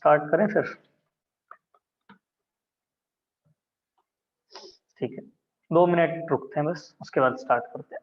Start करें फिर? ठीक है, 2 मिनट रुकते हैं बस, उसके बाद स्टार्ट करते हैं।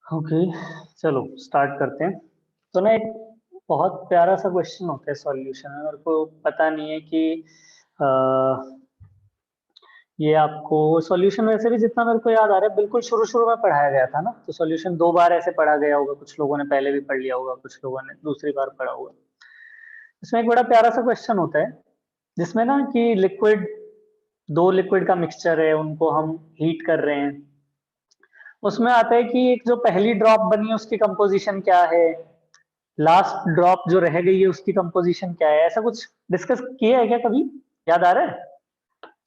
ओके, चलो स्टार्ट करते हैं। तो ना एक बहुत प्यारा सा क्वेश्चन होता है सॉल्यूशन में, मेरे को पता नहीं है कि अ, ये आपको सॉल्यूशन वैसे भी जितना मेरे को याद आ रहा है बिल्कुल शुरू शुरू में पढ़ाया गया था ना, तो सॉल्यूशन 2 बार ऐसे पढ़ा गया होगा, कुछ लोगों ने पहले भी पढ़ लिया होगा, कुछ लोगों ने दूसरी बार पढ़ा होगा। इसमें एक बड़ा प्यारा सा क्वेश्चन होता है जिसमें ना कि लिक्विड, 2 लिक्विड का मिक्सचर है, उनको हम हीट कर रहे हैं। उसमें आता है कि एक जो पहली ड्रॉप बनी है उसकी कंपोजिशन क्या है, लास्ट ड्रॉप जो रह गई है उसकी कंपोजिशन क्या है, ऐसा कुछ डिस्कस किया है क्या कभी? याद आ रहा है?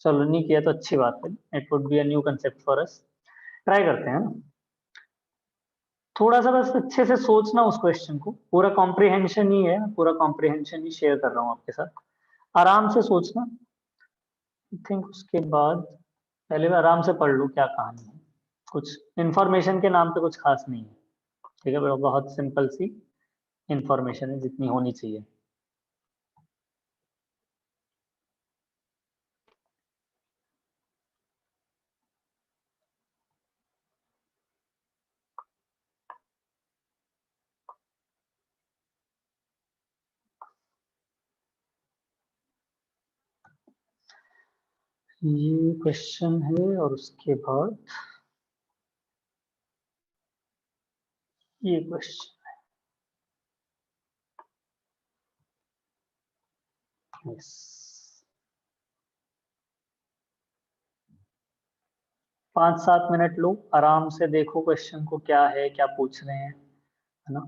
चलो नहीं किया तो अच्छी बात है, it would be a new concept for us. Try करते हैं ना, थोड़ा सा बस अच्छे से सोचना उस क्वेश्चन को, पूरा कॉम्प्रिहेंशन ही है, पूरा कॉम्प्रिहेंशन ही शेयर कर रहा हूँ आपके साथ, आराम से सोचना। आई थिंक उसके बाद पहले भी आराम से पढ़ लो क्या कहानी है, कुछ इंफॉर्मेशन के नाम पे कुछ खास नहीं है, ठीक है, बहुत सिंपल सी इंफॉर्मेशन है जितनी होनी चाहिए। ये क्वेश्चन है और उसके बाद ये क्वेश्चन। यस, 5-7 मिनट लो, आराम से देखो क्वेश्चन को क्या है, क्या पूछ रहे हैं, है ना,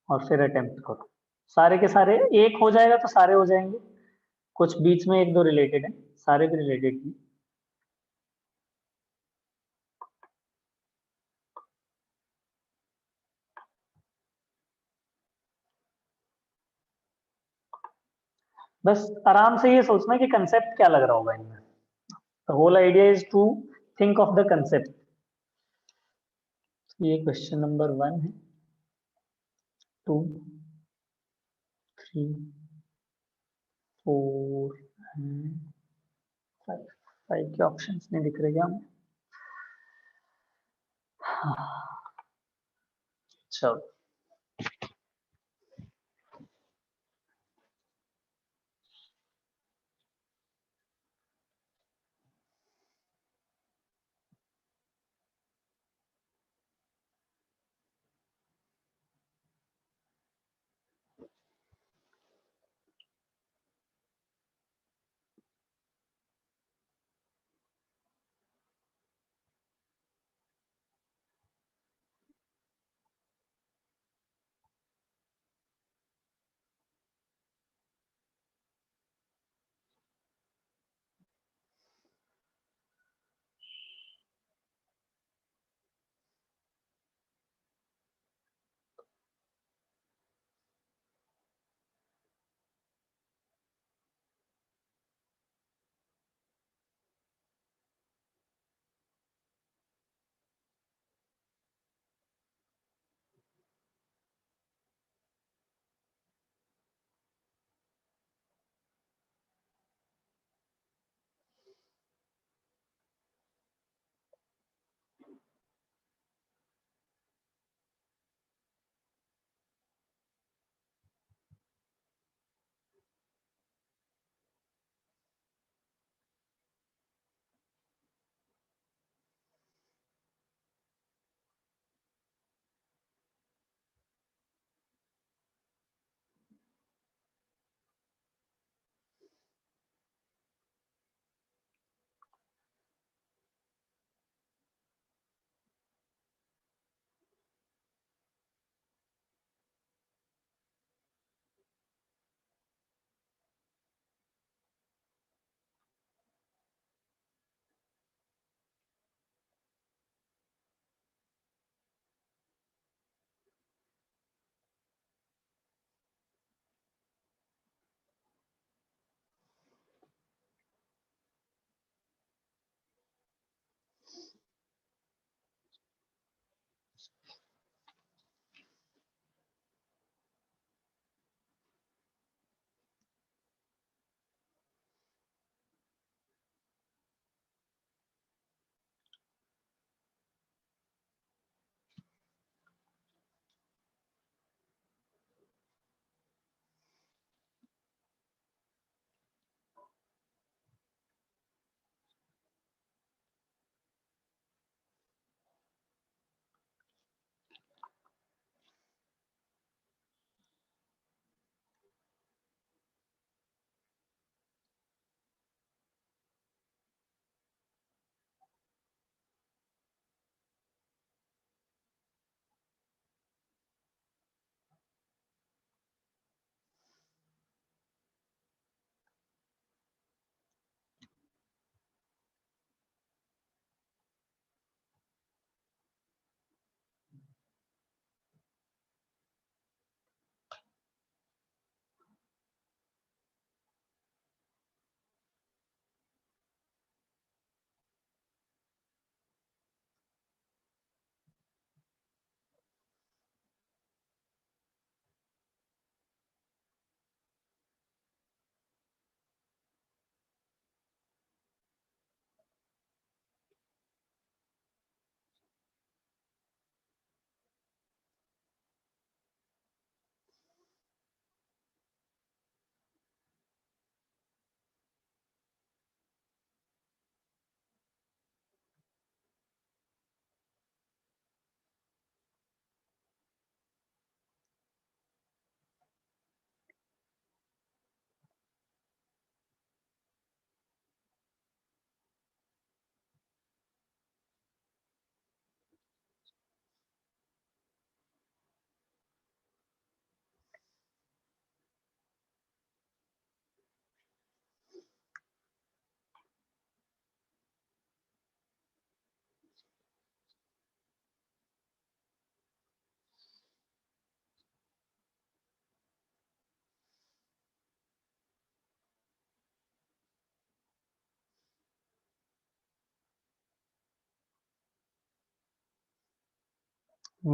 और फिर अटेम्प्ट करो। सारे के सारे एक हो जाएगा तो सारे हो जाएंगे, कुछ बीच में एक दो रिलेटेड है, सारे भी रिलेटेड नहीं। बस आराम से ये सोचना कि कंसेप्ट क्या लग रहा होगा इनमें। The whole idea is to think of the concept. ये क्वेश्चन नंबर 1 है, 2, 3, 4 एंड 5। 5 के ऑप्शंस नहीं दिख रहे क्या हमें? हाँ, चलो।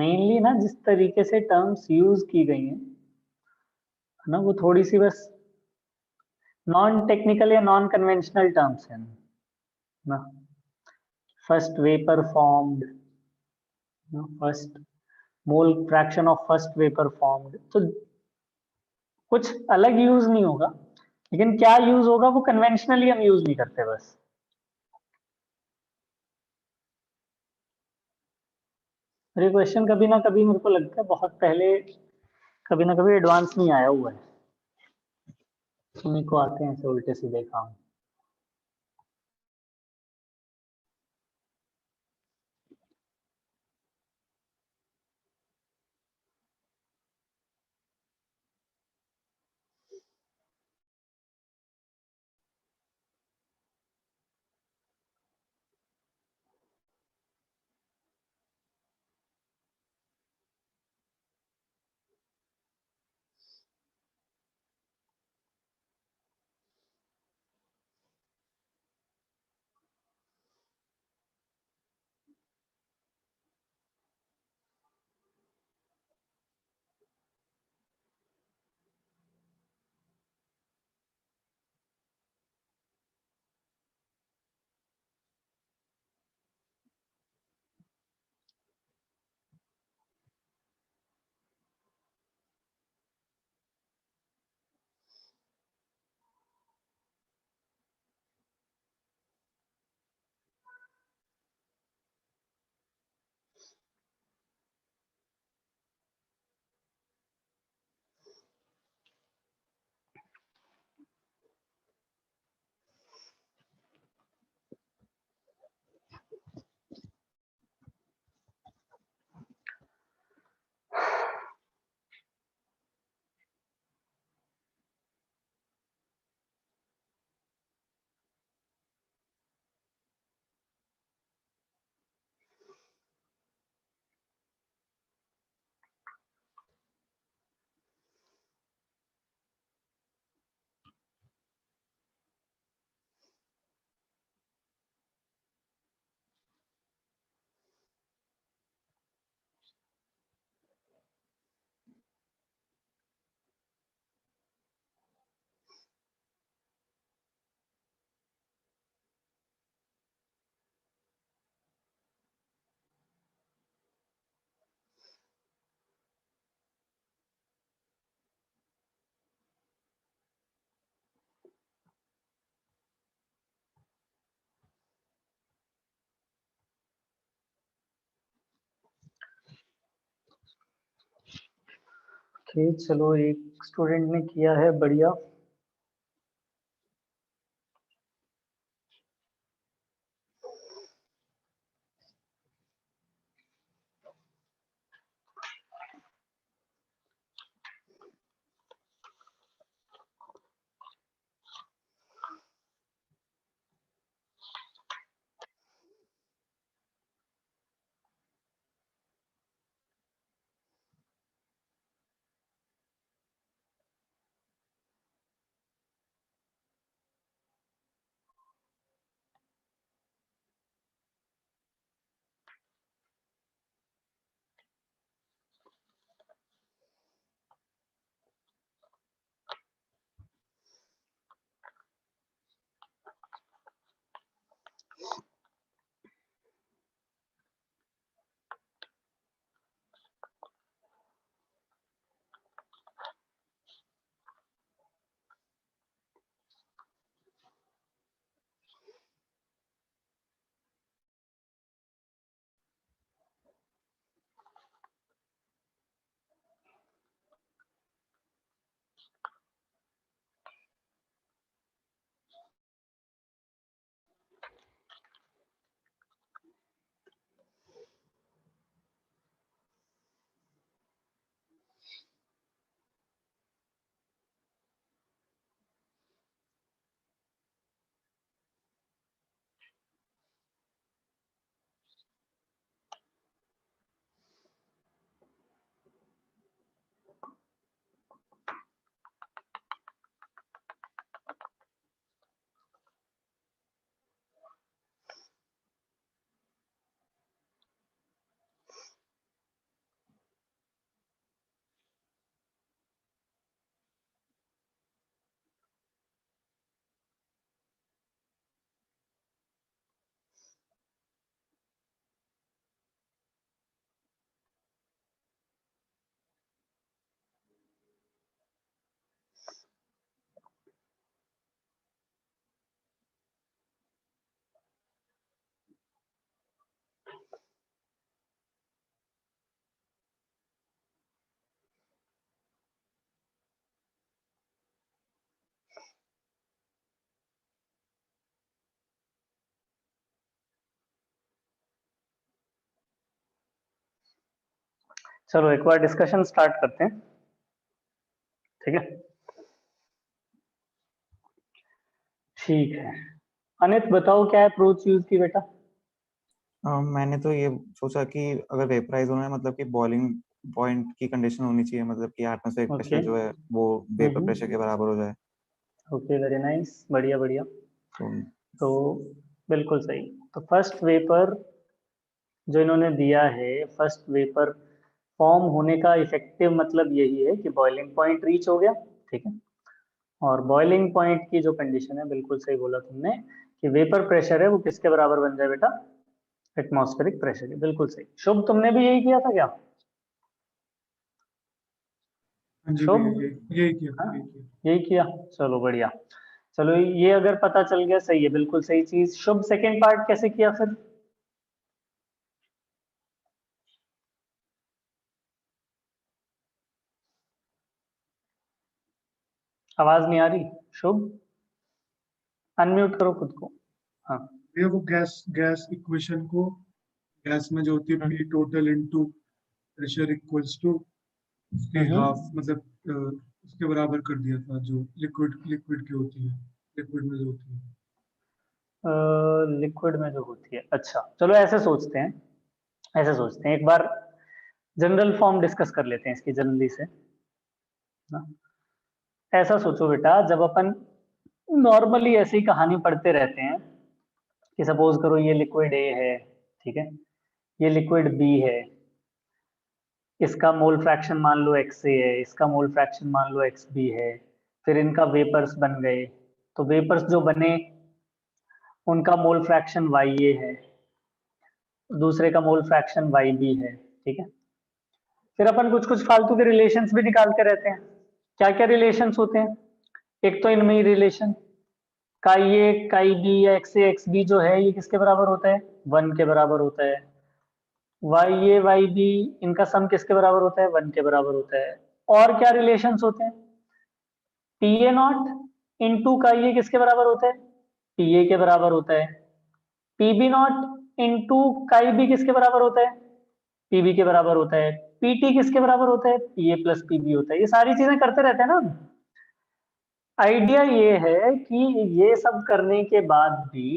मेनली ना जिस तरीके से टर्म्स यूज की गई हैं है ना, वो थोड़ी सी बस नॉन टेक्निकल या नॉन कन्वेंशनल टर्म्स हैं ना। First vapour formed, first mole fraction of first vapour formed, तो कुछ अलग यूज नहीं होगा, लेकिन क्या यूज होगा वो कन्वेंशनली हम यूज नहीं करते बस। और ये क्वेश्चन कभी ना कभी मेरे को लगता है बहुत पहले कभी ना कभी एडवांस नहीं आया हुआ है, उन्हीं को आते हैं ऐसे उल्टे सीधे काम। ओके चलो, एक स्टूडेंट ने किया है बढ़िया। चलो एक बार डिस्कशन स्टार्ट करते हैं, ठीक है। ठीक है, अनित बताओ क्या अप्रोच यूज की बेटा। मैंने तो ये सोचा कि अगर वेपराइज होना है मतलब कि बॉइलिंग पॉइंट की कंडीशन होनी चाहिए, मतलब कि एटमॉस्फेरिक ओके। प्रेशर जो है वो वेपर प्रेशर के बराबर हो जाए। ओके, वेरी नाइस, बढ़िया बढ़िया। तो तो बिल्कुल सही। तो फर्स्ट वेपर जो इन्होंने दिया है, फर्स्ट वेपर फॉर्म होने का इफेक्टिव मतलब यही है कि बॉइलिंग पॉइंट रीच हो गया, ठीक है। और बॉइलिंग पॉइंट की जो कंडीशन है, बिल्कुल सही बोला तुमने, कि वेपर प्रेशर है वो किसके बराबर बन जाए बेटा, एटमॉस्फेरिक प्रेशर के। बिल्कुल सही। शुभ, तुमने भी यही किया था क्या? हाँ जी शुभ, भैया, यही किया हाँ, यही किया। यही किया, चलो बढ़िया। चलो ये अगर पता चल गया, सही है, बिल्कुल सही चीज। शुभ, सेकेंड पार्ट कैसे किया फिर? आवाज नहीं आ रही शुभ, अनम्यूट करो खुद को। हाँ। भैया वो गैस गैस इक्वेशन को, गैस में जो होती है हम्म, P total into pressure equals to उसके हाफ, मतलब उसके बराबर कर दिया था जो लिक्विड लिक्विड की होती है, लिक्विड में जो होती है। लिक्विड में जो होती है, अच्छा चलो ऐसे सोचते हैं, ऐसे सोचते हैं, एक बार जनरल फॉर्म डिस्कस कर लेते हैं इसकी जल्दी से ना। ऐसा सोचो बेटा, जब अपन नॉर्मली ऐसी कहानी पढ़ते रहते हैं कि सपोज करो ये लिक्विड ए है, ठीक है, ये लिक्विड बी है, इसका मोल फ्रैक्शन मान लो एक्स ए है, इसका मोल फ्रैक्शन मान लो एक्स बी है, फिर इनका वेपर्स बन गए, तो वेपर्स जो बने उनका मोल फ्रैक्शन वाई ए है, दूसरे का मोल फ्रैक्शन वाई बी है, ठीक है। फिर अपन कुछ कुछ फालतू के रिलेशंस भी निकालते रहते हैं। क्या क्या रिलेशंस होते हैं? एक तो इनमें ही रिलेशन काई ए काई बी या एक्स ए एक्स बी जो है ये किसके बराबर होता है, 1 के बराबर होता है। वाई ए वाई बी, इनका सम किसके बराबर होता है, 1 के बराबर होता है। और क्या रिलेशंस होते हैं? टी ए नॉट इंटू काई ए किसके बराबर होता है, टी ए के बराबर होता है। P B not into chi B किसके बराबर होता है, पीबी के बराबर होता है। पीटी किसके बराबर होता है, पीए प्लस पीबी होता है। ये सारी चीजें करते रहते हैं ना। आइडिया ये है कि ये सब करने के बाद भी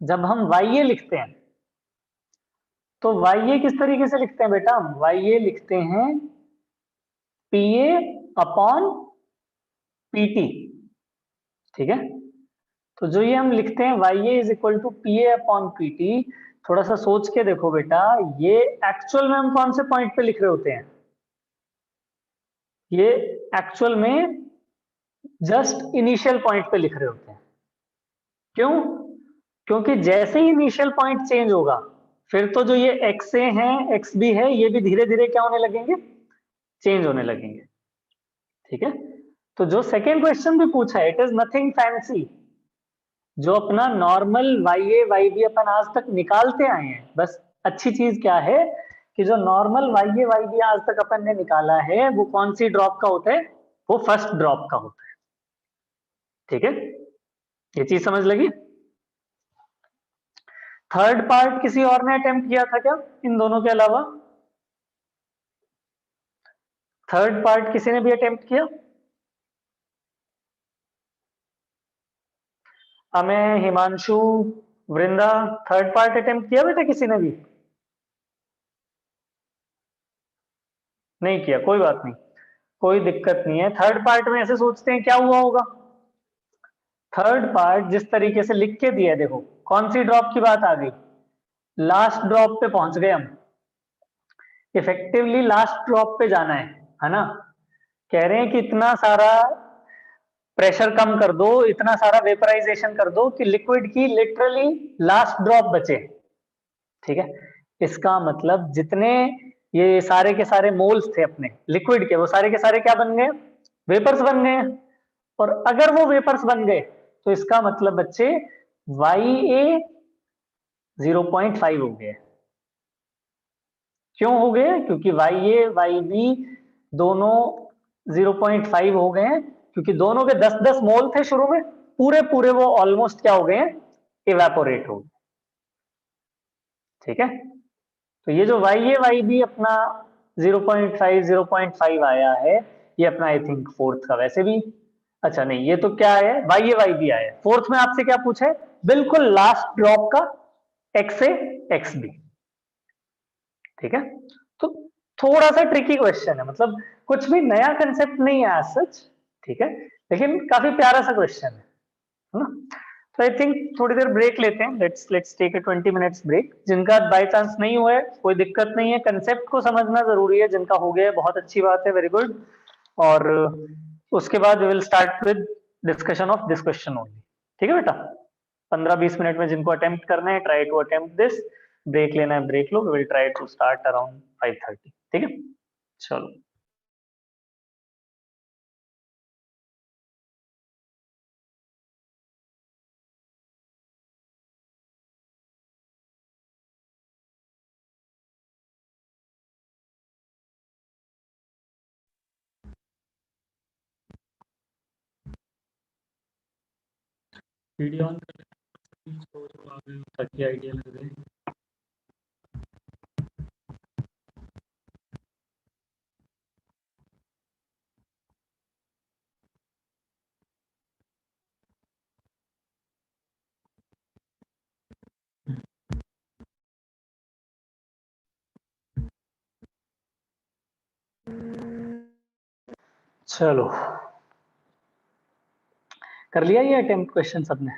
जब हम वाई ए लिखते हैं, तो वाई ए किस तरीके से लिखते हैं बेटा, हम वाई ए लिखते हैं पी ए अपॉन पीटी, ठीक है। तो जो ये हम लिखते हैं Y A is equal to P A upon PT, थोड़ा सा सोच के देखो बेटा, ये एक्चुअल में हम कौन से पॉइंट पे लिख रहे होते हैं, ये एक्चुअल में जस्ट इनिशियल पॉइंट पे लिख रहे होते हैं। क्यों? क्योंकि जैसे ही इनिशियल पॉइंट चेंज होगा, फिर तो जो ये एक्स ए है एक्स बी है ये भी धीरे धीरे क्या होने लगेंगे, चेंज होने लगेंगे, ठीक है। तो जो सेकेंड क्वेश्चन भी पूछा है, इट इज नथिंग फैंसी, जो अपना नॉर्मल वाई ए वाई बी अपन आज तक निकालते आए हैं। बस अच्छी चीज क्या है कि जो नॉर्मल वाई ए वाई बी आज तक अपन ने निकाला है वो कौन सी ड्रॉप का होता है, वो फर्स्ट ड्रॉप का होता है, ठीक है। ये चीज समझ लगी? थर्ड पार्ट किसी और ने अटेम्प्ट किया था क्या इन दोनों के अलावा? थर्ड पार्ट किसी ने भी अटेम्प्ट किया? हमें, हिमांशु, वृंदा, थर्ड पार्ट अटेम्प्ट किया बेटा किसी ने भी? नहीं किया, कोई बात नहीं, कोई दिक्कत नहीं है। थर्ड पार्ट में ऐसे सोचते हैं क्या हुआ होगा। थर्ड पार्ट जिस तरीके से लिख के दिया है, देखो कौन सी ड्रॉप की बात आ गई, लास्ट ड्रॉप पे पहुंच गए हम, इफेक्टिवली लास्ट ड्रॉप पे जाना है ना। कह रहे हैं कि इतना सारा प्रेशर कम कर दो, इतना सारा वेपराइजेशन कर दो कि लिक्विड की लिटरली लास्ट ड्रॉप बचे, ठीक है। इसका मतलब जितने ये सारे के सारे मोल्स थे अपने लिक्विड के, वो सारे के सारे क्या बन गए, वेपर्स बन गए। और अगर वो वेपर्स बन गए तो इसका मतलब बच्चे वाई ए 0.5 हो गए। क्यों हो गए? क्योंकि वाई ए वाई बी दोनों 0.5 हो गए हैं, क्योंकि दोनों के 10-10 मोल थे शुरू में, पूरे पूरे वो ऑलमोस्ट क्या हो गए हैं, इवेपोरेट हो गए, ठीक है। तो ये जो वाई ए वाई बी अपना 0.5 0.5 आया है, ये अपना आई थिंक फोर्थ का वैसे भी, अच्छा नहीं ये तो क्या है, वाई भी आया है। फोर्थ में आपसे क्या पूछा है, बिल्कुल लास्ट ड्रॉप का एक्स ए एक्स बी, ठीक है। तो थोड़ा सा ट्रिकी क्वेश्चन है, मतलब कुछ भी नया कंसेप्ट नहीं है एज सच, ठीक है, लेकिन काफी प्यारा सा क्वेश्चन है ना। तो आई थिंक थोड़ी देर ब्रेक लेते हैं, let's take a 20 minutes break. जिनका बाय चांस नहीं हुआ है कोई दिक्कत नहीं है, कंसेप्ट को समझना जरूरी है, जिनका हो गया है बहुत अच्छी बात है, वेरी गुड। और उसके बाद we will start with discussion of this question only, ठीक है बेटा। 15-20 मिनट में जिनको अटेम्प्ट करना है, try to attempt this. Break लेना है ब्रेक लो, we will try to start around 5:30, ठीक है। चलो वीडियो ऑन कर ताकि आइडिया लग जाए। चलो कर लिया ये अटेम्प्ट क्वेश्चन सबने?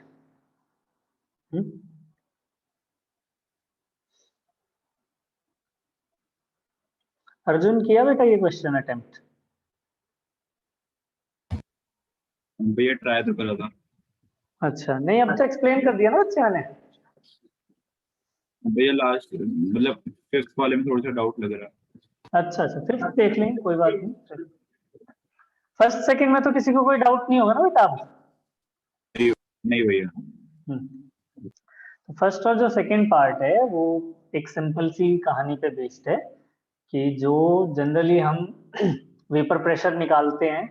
अर्जुन किया बेटा ये क्वेश्चन अटेम्प्ट? भैया ट्राई तो करा था। अच्छा नहीं, अब तो एक्सप्लेन कर दिया ना बच्चे ने। भैया लास्ट मतलब फिफ्थ वाले में थोड़ा सा डाउट लग रहा अच्छा अच्छा, फिर देख लेंगे, कोई बात नहीं। फर्स्ट सेकंड में तो किसी को कोई डाउट नहीं होगा ना बेटा अब? है। नहीं भैया। तो फर्स्ट और जो सेकंड पार्ट है वो एक सिंपल सी कहानी पे बेस्ड है, कि जो जनरली हम वेपर प्रेशर निकालते हैं,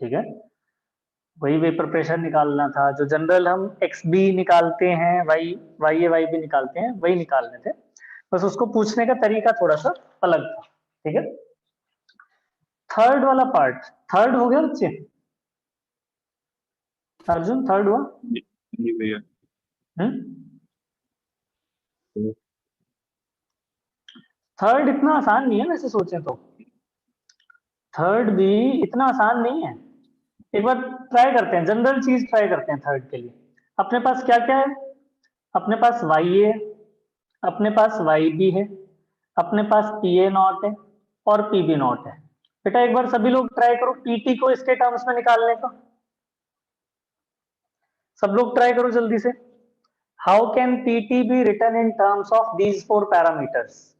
ठीक है, वही वेपर प्रेशर निकालना था। जो जनरल हम एक्स बी निकालते हैं, वाई बी निकालते हैं, वही निकालने थे, बस उसको पूछने का तरीका थोड़ा सा अलग था, ठीक है। थर्ड वाला पार्ट, थर्ड हो गया बच्चे? अर्जुन थर्ड हुआ? नहीं भैया। थर्ड इतना आसान नहीं है वैसे सोचें तो, थर्ड भी इतना आसान नहीं है। एक बार ट्राई करते हैं, जनरल चीज ट्राई करते हैं थर्ड के लिए। अपने पास क्या क्या है, अपने पास वाई ए, अपने पास वाई बी है, अपने पास पी ए नॉट है और पी बी नॉट है। बेटा एक बार सभी लोग ट्राई करो पीटी को इसके टर्म्स में निकालने का, सब लोग ट्राई करो जल्दी से। How can PT be written in terms of these 4 parameters?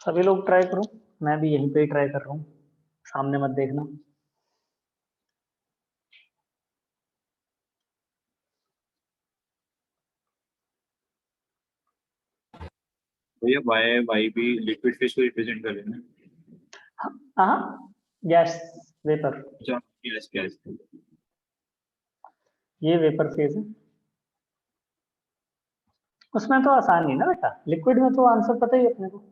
सभी लोग ट्राई करो, मैं भी यहीं पे ही ट्राई कर रहा हूँ, सामने मत देखना। भैया वाई वाई भी लिक्विड फेस को रिप्रेजेंट कर रहे हैं। हाँ गैस वेपर, अच्छा गैस गैस। ये वेपर फेज है। उसमें तो आसान नहीं ना बेटा, लिक्विड में तो आंसर पता ही है अपने को।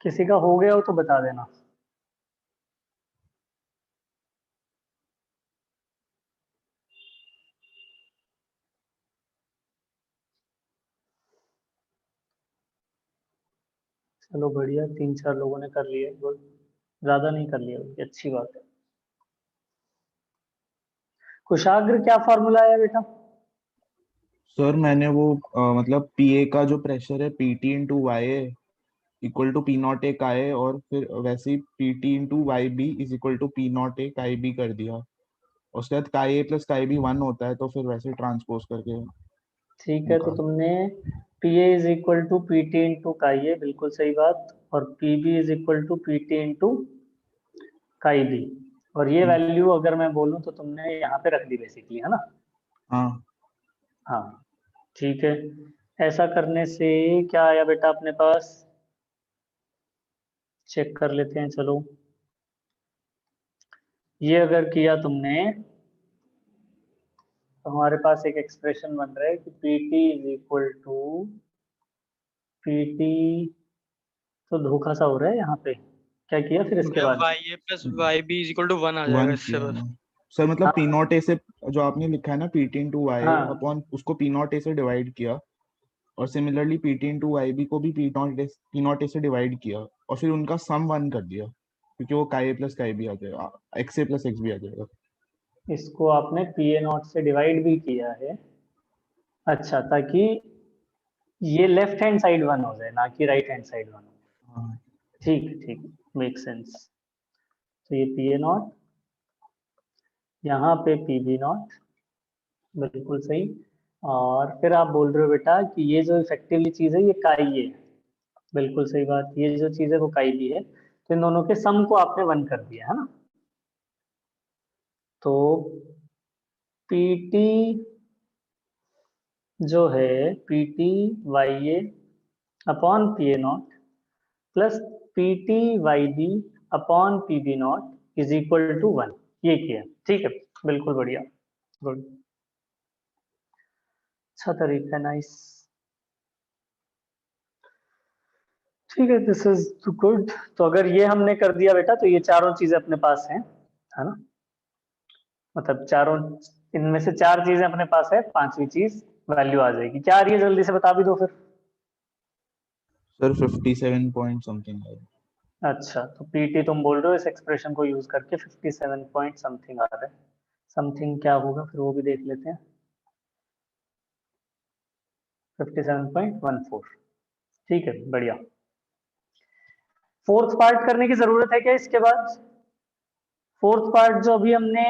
किसी का हो गया हो तो बता देना। चलो बढ़िया, 3-4 लोगों ने कर लिया, गुड। ज्यादा नहीं कर लिया, ये अच्छी बात है। कुशाग्र क्या फॉर्मूला है बेटा? सर मैंने वो मतलब पीए का जो प्रेशर है PT into Y equal to P not A का ए, और फिर वैसे ही PT into Y B is equal to P not A chi B कर दिया। उसके बाद काई ए प्लस काई बी 1 होता है, तो फिर वैसे ट्रांसपोज करके ठीक है, तो निकाल। तुमने PA is equal to PT into chi, बिल्कुल सही बात, और PB is equal to PT into chi B, और ये वैल्यू अगर मैं बोलूं तो तुमने यहाँ पे रख दी बेसिकली, है ना? हाँ हाँ ठीक है। ऐसा करने से क्या आया बेटा अपने पास, चेक कर लेते हैं। चलो, ये अगर किया तुमने तो हमारे पास एक एक्सप्रेशन बन रहा है कि PT is equal to PT, तो धोखा सा हो रहा है यहाँ पे। क्या किया फिर इसके बाद? Y A plus Y B is equal to 1 आ जाएगा 1 इससे किया बस। ना सर, मतलब हाँ पी नॉट ए से जो आपने लिखा है ना पीटी इंटू वाई हाँ अपॉन उसको पी नॉट ए से डिवाइड किया, और similarly PT into Y B को भी पी नॉट ए से डिवाइड किया, और फिर उनका सम 1 कर दिया, क्योंकि वो काई ए प्लस काई बी आ जाएगा, एक्स ए प्लस एक्स बी आ जाएगा। इसको आपने पी ए नॉट से डिवाइड भी किया है, अच्छा, ताकि ये लेफ्ट हैंड साइड वन हो जाए, ना कि राइट हैंड साइड वन हो। हाँ ठीक ठीक, मेक सेंस। तो ये पी ए नॉट, यहाँ पे पी बी नॉट, बिल्कुल सही। और फिर आप बोल रहे हो बेटा कि ये जो इफेक्टिवली चीज है ये काई है, बिल्कुल सही बात, ये जो चीज है वो काई भी है, तो इन दोनों के सम को आपने 1 कर दिया, है ना? तो पीटी जो है PT Y A upon P A naught plus PT Y B upon P B naught is equal to 1, ये किया, ठीक है, बिल्कुल बढ़िया, गुड, अच्छा तरीका है, नाइस, ठीक है, दिस इज गुड। तो अगर ये हमने कर दिया बेटा तो ये चारों चीजें अपने पास हैं, है ना? मतलब चारों, इनमें से 4 चीजें अपने पास है, 5वीं चीज वैल्यू आ जाएगी। क्या आ रही है जल्दी से बता भी दो फिर। सर 57 पॉइंट समथिंग है। अच्छा, तो पीटी तुम बोल रहे हो इस एक्सप्रेशन को यूज करके 57 पॉइंट समथिंग आ रहा है, समथिंग क्या होगा फिर वो भी देख लेते हैं। 57.14, ठीक है, बढ़िया। फोर्थ पार्ट करने की जरूरत है क्या इसके बाद? फोर्थ पार्ट जो अभी हमने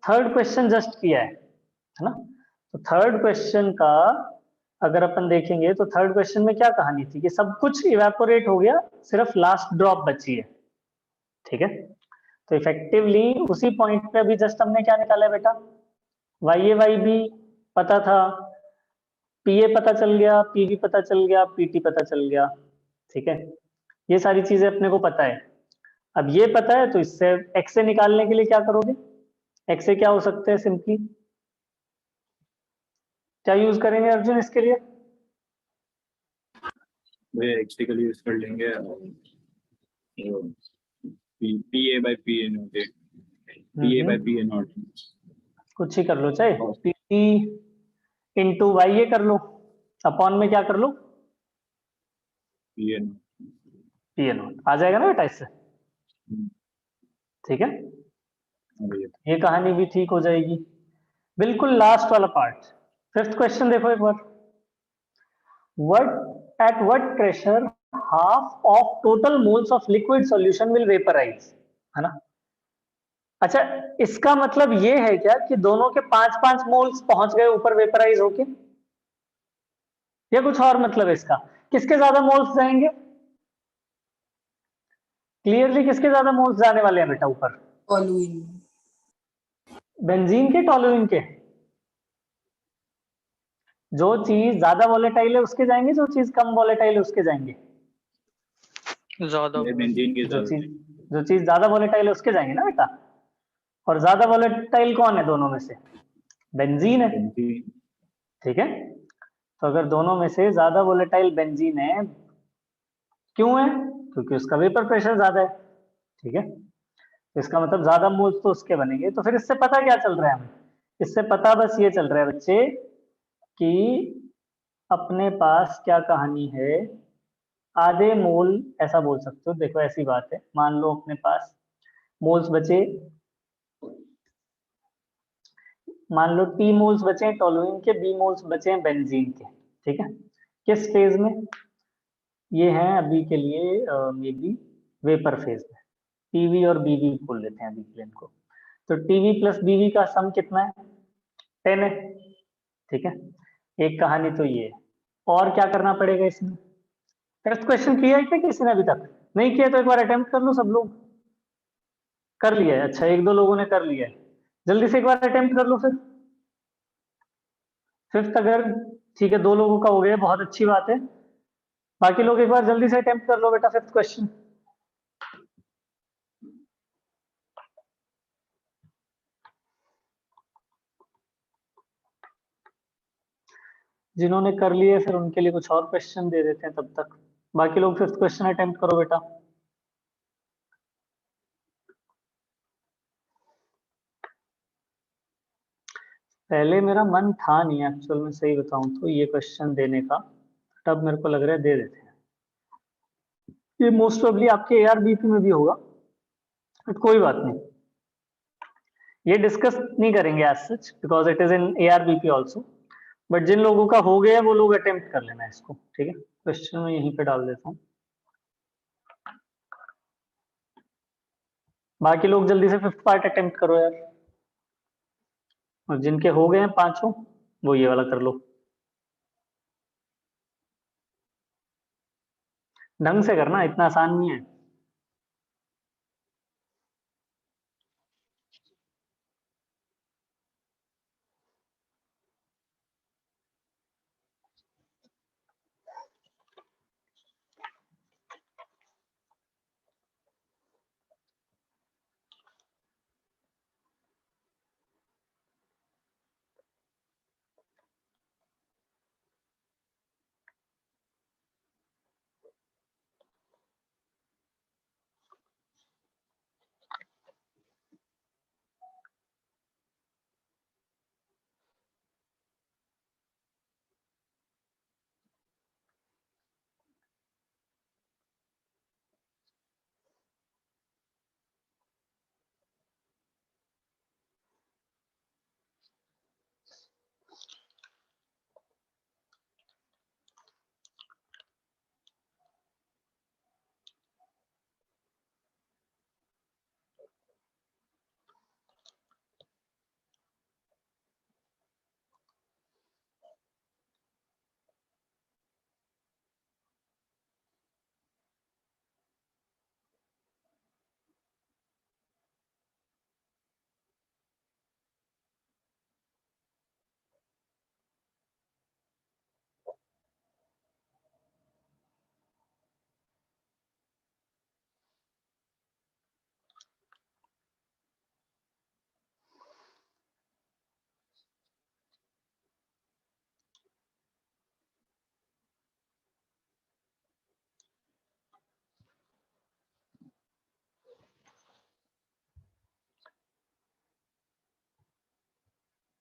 थर्ड क्वेश्चन जस्ट किया है ना? तो थर्ड क्वेश्चन का अगर अपन देखेंगे तो थर्ड क्वेश्चन में क्या कहानी थी कि सब कुछ इवेपोरेट हो गया, सिर्फ लास्ट ड्रॉप बची है, ठीक है? तो इफेक्टिवली उसी पॉइंट पे अभी जस्ट हमने क्या निकाला है बेटा, वाई ए वाई बी पता था, पी ए पता चल गया, पी बी पता चल गया, पीटी पता चल गया, ठीक है, ये सारी चीजें अपने को पता है। अब ये पता है तो इससे एक्स से निकालने के लिए क्या करोगे, एक्स से क्या हो सकते हैं, सिंपली क्या यूज करेंगे अर्जुन इसके लिए? भैया एक्स का यूज कर लेंगे, P A by P A not, P A by P A not, कुछ ही कर लो, चाहे पीटी इंटू वाई ए कर लो, अपॉन में क्या कर लो, P A P A not आ जाएगा ना बेटा इससे, ठीक है, नॉट। ये कहानी भी ठीक हो जाएगी। बिल्कुल लास्ट वाला पार्ट, फिफ्थ क्वेश्चन देखो एक बार, what pressure half of total moles of liquid solution will vaporize, है ना? अच्छा, इसका मतलब ये है क्या कि दोनों के 5-5 मोल्स पहुंच गए ऊपर वेपराइज होके, या कुछ और मतलब है इसका? किसके ज्यादा मोल्स जाएंगे? क्लियरली किसके ज्यादा मोल्स जाने वाले हैं बेटा ऊपर? टॉलुइन। बेंजीन के, टॉलुइन के? जो चीज ज्यादा वॉलेटाइल है उसके जाएंगे, जो चीज कम वॉलेटाइल है उसके जाएंगे? ज्यादा ये बेंजीन के जो साथ चीज जो चीज ज्यादा वॉलेटाइल है उसके जाएंगे ना बेटा। और ज्यादा वॉलेटाइल कौन है दोनों में से? बेंजीन है। बेंजीन। ठीक है, तो अगर दोनों में से ज्यादा वोलेटाइल बेंजीन है, क्यों है? क्योंकि उसका वेपर प्रेशर ज्यादा है। ठीक है, तो इसका मतलब ज्यादा मोल्स तो उसके बनेंगे। तो फिर इससे पता क्या चल रहा है हमें? इससे पता बस ये चल रहा है बच्चे कि अपने पास क्या कहानी है, आधे मोल ऐसा बोल सकते हो। देखो ऐसी बात है, मान लो अपने पास मोल्स बचे, मान लो टी मोल्स बचे हैं टोलुइन के, बी मोल्स बचे हैं बेंजीन के। ठीक है, किस फेज में? ये हैं अभी के लिए मे बी वेपर फेज में। टीवी और बीवी बोल लेते हैं अभी के लिए इनको। तो टीवी प्लस बीवी का सम कितना है? 10 है। ठीक है, एक कहानी तो ये है। और क्या करना पड़ेगा इसमें? टेस्ट क्वेश्चन किया है क्या किसी ने अभी तक? नहीं किया तो एक बार अटेम्प्ट कर लो सब लोग। कर लिया है? अच्छा, एक दो लोगों ने कर लिया है। जल्दी से एक बार अटेम्प्ट कर लो फिर। फिफ्थ अगर ठीक है, दो लोगों का हो गया, बहुत अच्छी बात है। बाकी लोग एक बार जल्दी से अटेम्प्ट कर लो बेटा फिफ्थ क्वेश्चन। जिन्होंने कर लिए फिर उनके लिए कुछ और क्वेश्चन दे देते हैं तब तक। बाकी लोग फिफ्थ क्वेश्चन अटेम्प्ट करो बेटा। पहले मेरा मन था नहीं एक्चुअल में, सही बताऊं तो, ये क्वेश्चन देने का। तब मेरे को लग रहा है दे देते हैं। ये मोस्ट प्रोबेबली आपके एआरबीपी में भी होगा, बट कोई बात नहीं, ये डिस्कस नहीं करेंगे as such because it is in ARBP also. But जिन लोगों का हो गया वो लोग अटेम्प्ट कर लेना इसको। ठीक है, क्वेश्चन मैं यहीं पे डाल देता हूँ। बाकी लोग जल्दी से फिफ्थ पार्ट अटेम्प्ट करो यार। और जिनके हो गए हैं पांचों, वो ये वाला कर लो। ढंग से करना, इतना आसान नहीं है।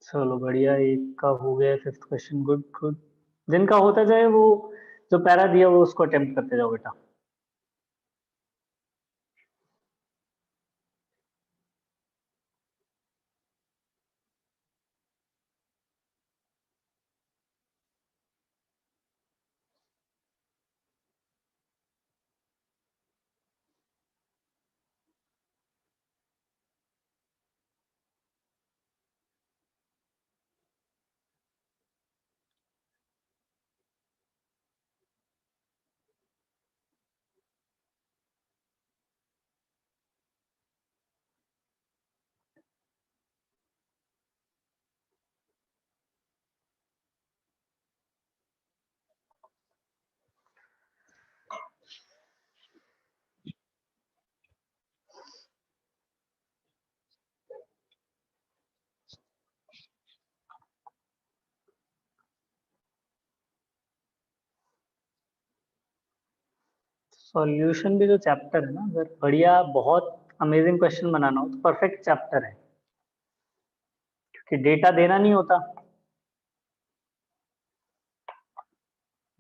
चलो बढ़िया, एक का हो गया फिफ्थ क्वेश्चन। Good good. जिनका होता जाए वो जो पैरा दिया वो उसको अटेम्प्ट करते जाओ बेटा। सॉल्यूशन भी जो चैप्टर है ना, अगर बढ़िया बहुत अमेजिंग क्वेश्चन बनाना हो तो परफेक्ट चैप्टर है, क्योंकि डेटा देना नहीं होता।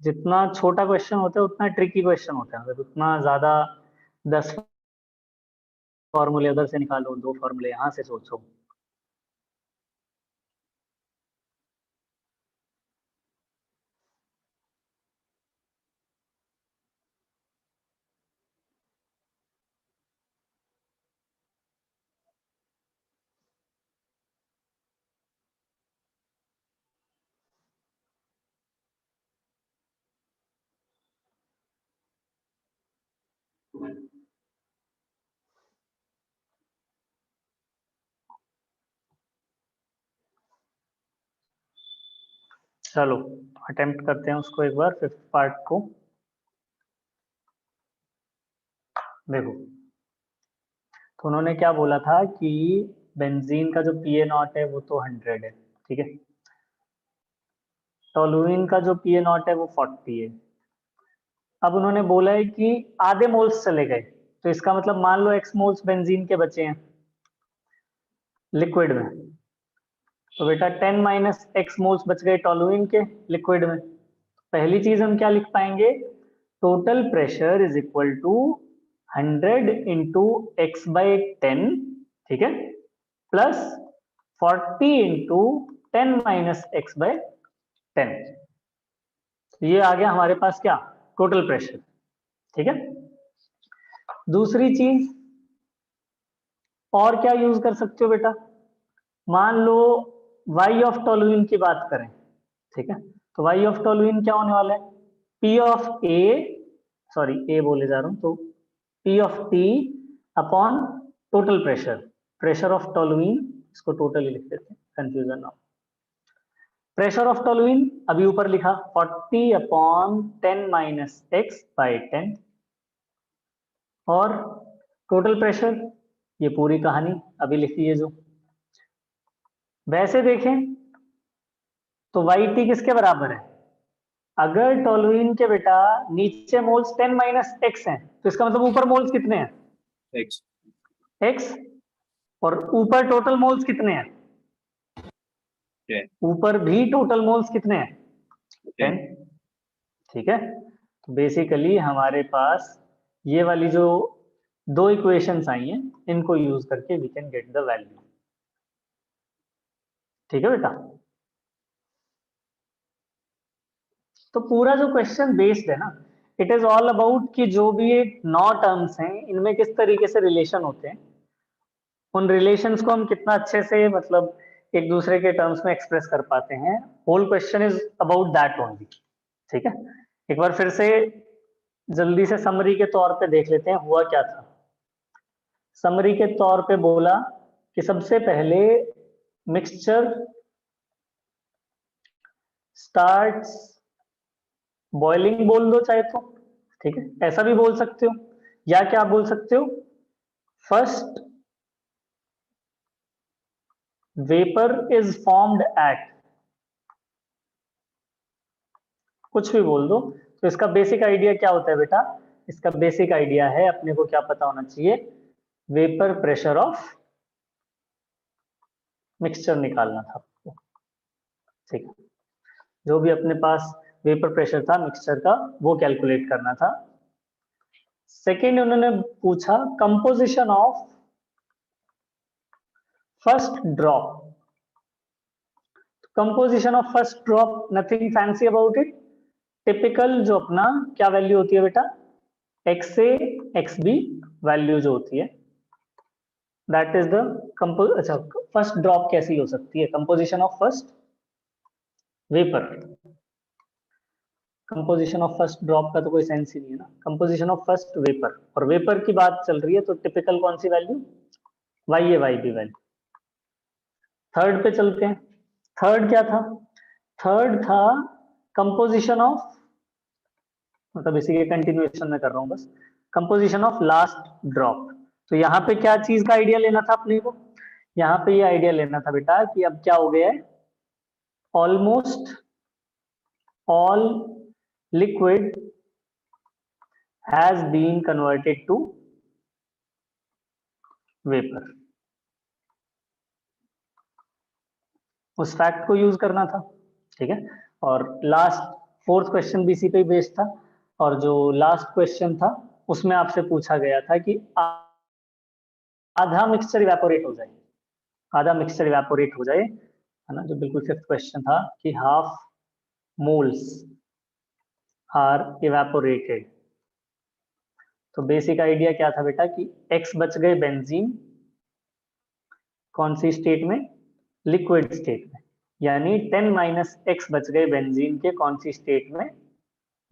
जितना छोटा क्वेश्चन होता है उतना ट्रिकी क्वेश्चन होता है, मतलब उतना ज्यादा 10 फॉर्मूले उधर से निकालो, 2 फॉर्मूले यहाँ से सोचो। चलो अटेम्प्ट करते हैं उसको एक बार, 5th पार्ट को। देखो, तो उन्होंने क्या बोला था कि बेंजीन का जो PA0 है वो तो 100 है, ठीक है। टोलुइन का जो PA0 है वो 40 है। अब उन्होंने बोला है कि आधे मोल्स चले गए, तो इसका मतलब मान लो x मोल्स बेंजीन के बचे हैं लिक्विड में, तो बेटा 10 माइनस x मोल्स बच गए टोलुइन के लिक्विड में। पहली चीज हम क्या लिख पाएंगे, total pressure is equal to 100 into x by 10, ठीक है, plus 40 into 10 minus x by 10। ये आ गया हमारे पास क्या, टोटल प्रेशर, ठीक है। दूसरी चीज और क्या यूज कर सकते हो बेटा, मान लो y ऑफ टोलुइन की बात करें, ठीक है, तो y ऑफ टोलुइन क्या होने वाला है, P of A, sorry A बोले जा रहा हूं, तो P of T upon total pressure, pressure of toluene, इसको टोटल ही लिख देते हैं, कंफ्यूजन ना हो। प्रेशर ऑफ टोलुइन अभी ऊपर लिखा 40 अपॉन 10 माइनस एक्स बाई 10, और टोटल प्रेशर ये पूरी कहानी अभी लिखी है जो। वैसे देखें तो YT किसके बराबर है, अगर टोलुइन के बेटा नीचे मोल्स 10 माइनस एक्स हैं, तो इसका मतलब ऊपर मोल्स कितने हैं, X एक्स, और ऊपर टोटल मोल्स कितने हैं, 10 ऊपर भी टोटल मोल्स कितने हैं, 10, ठीक है। तो बेसिकली हमारे पास ये वाली जो 2 इक्वेशंस आई हैं, इनको यूज करके we can get the value, ठीक है बेटा। तो पूरा जो क्वेश्चन बेस्ड है ना, इट इज ऑल अबाउट कि जो भी ये 9 टर्म्स हैं इनमें किस तरीके से रिलेशन होते हैं, उन रिलेशंस को हम कितना अच्छे से मतलब एक दूसरे के टर्म्स में एक्सप्रेस कर पाते हैं। Whole question is about that only, ठीक है। एक बार फिर से जल्दी से समरी के तौर पे देख लेते हैं हुआ क्या था। समरी के तौर पे बोला कि सबसे पहले मिक्सचर स्टार्ट्स बॉइलिंग बोल दो चाहे तो, ठीक है, ऐसा भी बोल सकते हो, या क्या बोल सकते हो, first vapour is formed at, कुछ भी बोल दो। तो इसका बेसिक आइडिया क्या होता है बेटा, इसका बेसिक आइडिया है, अपने को क्या पता होना चाहिए, वेपर प्रेशर ऑफ मिक्सचर निकालना था आपको, ठीक है। जो भी अपने पास वेपर प्रेशर था मिक्सचर का वो कैलकुलेट करना था। सेकेंड उन्होंने पूछा composition of first drop. Composition of first drop nothing fancy about it, typical जो अपना क्या वैल्यू होती है बेटा, एक्स ए एक्स बी वैल्यू जो होती है, दैट इज द अच्छा फर्स्ट ड्रॉप कैसी हो सकती है, composition of first vapour. Composition of first drop का तो कोई सेंस ही नहीं है ना, कंपोजिशन ऑफ फर्स्ट वेपर, और वेपर की बात चल रही है तो टिपिकल कौन सी वैल्यू, वाई ए वाई बी वैल्यू। थर्ड पे चलते हैं, थर्ड क्या था, थर्ड था कंपोजिशन ऑफ, मतलब इसी के कंटिन्यूएशन में कर रहा हूं बस, कंपोजिशन ऑफ लास्ट ड्रॉप। तो यहाँ पे क्या चीज का आइडिया लेना था अपने को, यहाँ पे ये आइडिया लेना था बेटा कि अब क्या हो गया है, almost all liquid has been converted to vapour. उस फैक्ट को यूज करना था, ठीक है। और लास्ट फोर्थ क्वेश्चन भी इसी पे बेस्ड था, और जो लास्ट क्वेश्चन था उसमें आपसे पूछा गया था कि आधा मिक्सचर इवेपोरेट हो जाए, आधा मिक्सचर इवेपोरेट हो जाए, है ना, जो बिल्कुल फिफ्थ क्वेश्चन था कि हाफ मोल्स आर इवेपोरेटेड। तो बेसिक आइडिया क्या था बेटा कि x बच गए बेंजीन, कौन सी स्टेट में, लिक्विड स्टेट में, यानी 10 माइनस एक्स बच गए बेंजीन के कौन सी स्टेट में,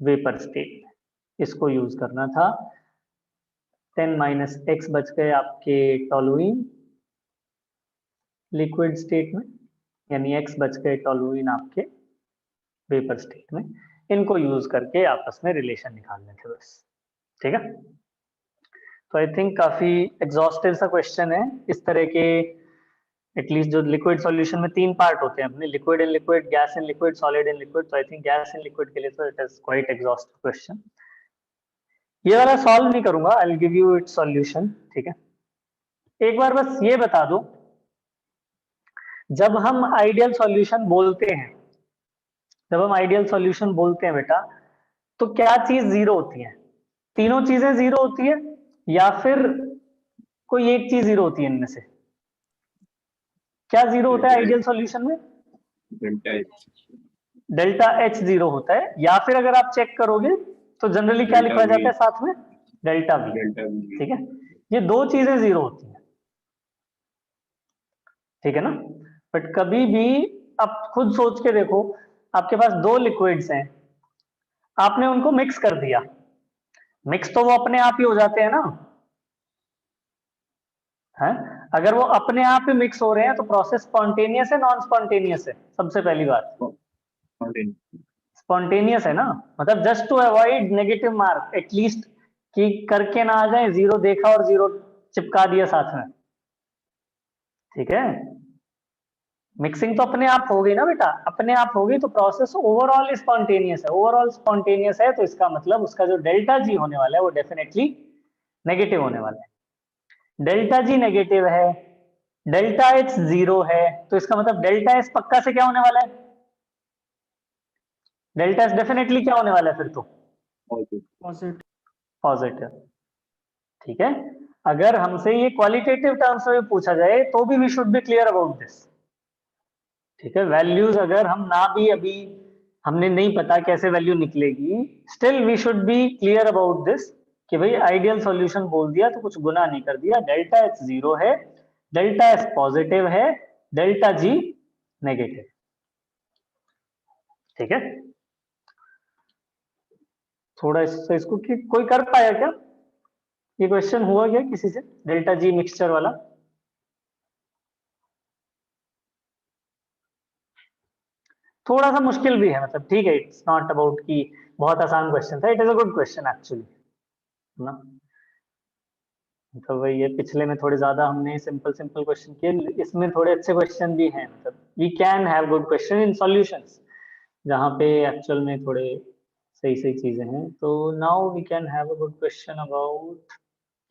वेपर स्टेट में। इसको यूज करना था। 10 माइनस एक्स बच गए आपके टोलुइन लिक्विड स्टेट में, यानी x बच गए टोलुइन आपके वेपर स्टेट में। इनको यूज करके आपस में रिलेशन निकालने थे बस, ठीक है। तो आई थिंक काफी एग्जॉस्टिव सा क्वेश्चन है। इस तरह के एटलीस्ट जो लिक्विड सॉल्यूशन में 3 पार्ट होते हैं अपने, liquid in liquid, gas in liquid, solid in liquid, तो I think gas in liquid के लिए तो it is quite exhaustive question. ये वाला सॉल्व नहीं करूंगा, I will give you its solution, ठीक है। एक बार बस ये बता दो, जब हम आइडियल सॉल्यूशन बोलते हैं, जब हम आइडियल सॉल्यूशन बोलते हैं बेटा, तो क्या चीज जीरो होती है? तीनों चीजें जीरो होती है या फिर कोई एक चीज जीरो होती है इनमें से? क्या जीरो होता है आइडियल सॉल्यूशन में? डेल्टा एच जीरो होता है, या फिर अगर आप चेक करोगे तो जनरली क्या लिखा जाता है साथ में? डेल्टा वी, ठीक है। ये दो चीजें जीरो होती हैं, ठीक है ना। बट कभी भी आप खुद सोच के देखो, आपके पास दो लिक्विड्स हैं, आपने उनको मिक्स कर दिया, मिक्स तो वो अपने आप ही हो जाते हैं ना, है? अगर वो अपने आप ही मिक्स हो रहे हैं तो प्रोसेस स्पॉन्टेनियस है नॉन स्पॉन्टेनियस है? सबसे पहली बात स्पॉन्टेनियस है ना, मतलब just to avoid negative mark at least, कि करके ना आ जाए जीरो देखा और जीरो चिपका दिया साथ में, ठीक है। मिक्सिंग तो अपने आप हो गई ना बेटा, अपने आप हो गई तो प्रोसेस ओवरऑल स्पॉन्टेनियस है। ओवरऑल स्पॉन्टेनियस है तो इसका मतलब उसका जो डेल्टा जी होने वाला है वो डेफिनेटली नेगेटिव होने वाला है। डेल्टा जी नेगेटिव है, डेल्टा एच जीरो है, तो इसका मतलब डेल्टा एस पक्का से क्या होने वाला है? डेल्टा एस डेफिनेटली क्या होने वाला है फिर तो? पॉजिटिव, ठीक है। अगर हमसे ये क्वालिटेटिव टर्म्स में पूछा जाए तो भी we should be clear about this, ठीक है। वैल्यूज अगर हम ना भी अभी हमने नहीं पता कैसे वैल्यू निकलेगी, still we should be clear about this कि भाई आइडियल सॉल्यूशन बोल दिया तो कुछ गुना नहीं कर दिया। डेल्टा एच जीरो है, डेल्टा एस पॉजिटिव है, डेल्टा जी नेगेटिव, ठीक है। थोड़ा इसको कोई कर पाया क्या? ये क्वेश्चन हुआ क्या किसी से, डेल्टा जी मिक्सचर वाला? थोड़ा सा मुश्किल भी है, मतलब ठीक है, इट्स नॉट अबाउट कि बहुत आसान क्वेश्चन था, it is a good question actually, ना। मतलब ये पिछले में थोड़े ज्यादा हमने सिंपल सिंपल क्वेश्चन किए, इसमें थोड़े अच्छे क्वेश्चन भी हैं, मतलब we can have good question in solutions जहाँ पे एक्चुअल में थोड़े सही सही चीजें हैं। तो now we can have a good question about,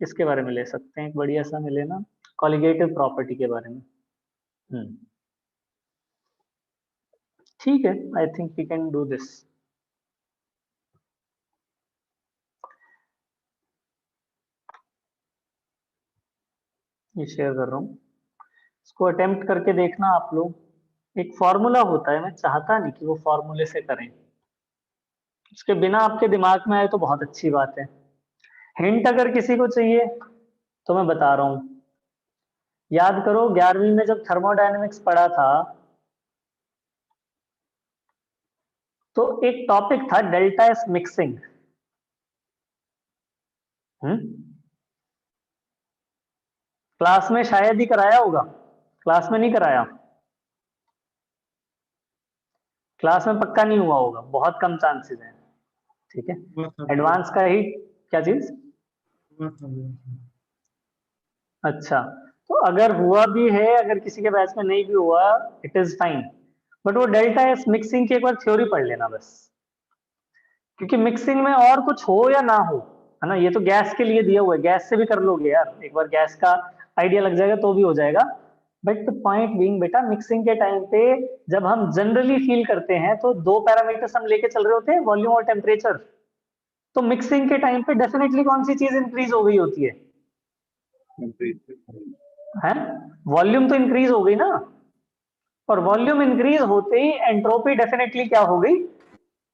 किसके बारे में ले सकते हैं? एक बढ़िया सा मिले ना, कॉलिगेटिव प्रॉपर्टी के बारे में। ठीक है, I think we can do this. ये शेयर कर रहा हूँ, इसको अटेम्प्ट करके देखना आप लोग। एक फॉर्मूला होता है, मैं चाहता नहीं कि वो फॉर्मूले से करें, उसके बिना आपके दिमाग में आए तो बहुत अच्छी बात है। हिंट अगर किसी को चाहिए तो मैं बता रहा हूँ, याद करो 11वीं में जब थर्मोडायनेमिक्स पढ़ा था तो एक टॉपिक था डेल्टा एस मिक्सिंग। क्लास में शायद ही कराया होगा, क्लास में नहीं कराया, क्लास में पक्का नहीं हुआ होगा, बहुत कम चांसेस हैं, ठीक है। एडवांस का ही क्या चीज? अच्छा, तो अगर हुआ भी है, अगर किसी के बैच में नहीं भी हुआ, इट इज फाइन, बट वो डेल्टा एस मिक्सिंग की एक बार थ्योरी पढ़ लेना बस, क्योंकि मिक्सिंग में और कुछ हो या ना हो, है ना। ये तो गैस के लिए दिया हुआ है, गैस से भी कर लोगे यार, एक बार गैस का आइडिया लग जाएगा तो भी हो जाएगा। बट द पॉइंट बीइंग बेटा, मिक्सिंग के टाइम पे जब हम जनरली फील करते हैं तो दो पैरामीटर्स हम लेके चल रहे होते हैं, वॉल्यूम और टेम्परेचर। तो मिक्सिंग के टाइम पे डेफिनेटली कौन सी चीज इंक्रीज हो गई होती है? वॉल्यूम तो इंक्रीज हो गई ना, और वॉल्यूम इंक्रीज होते ही एंट्रोपी डेफिनेटली क्या हो गई?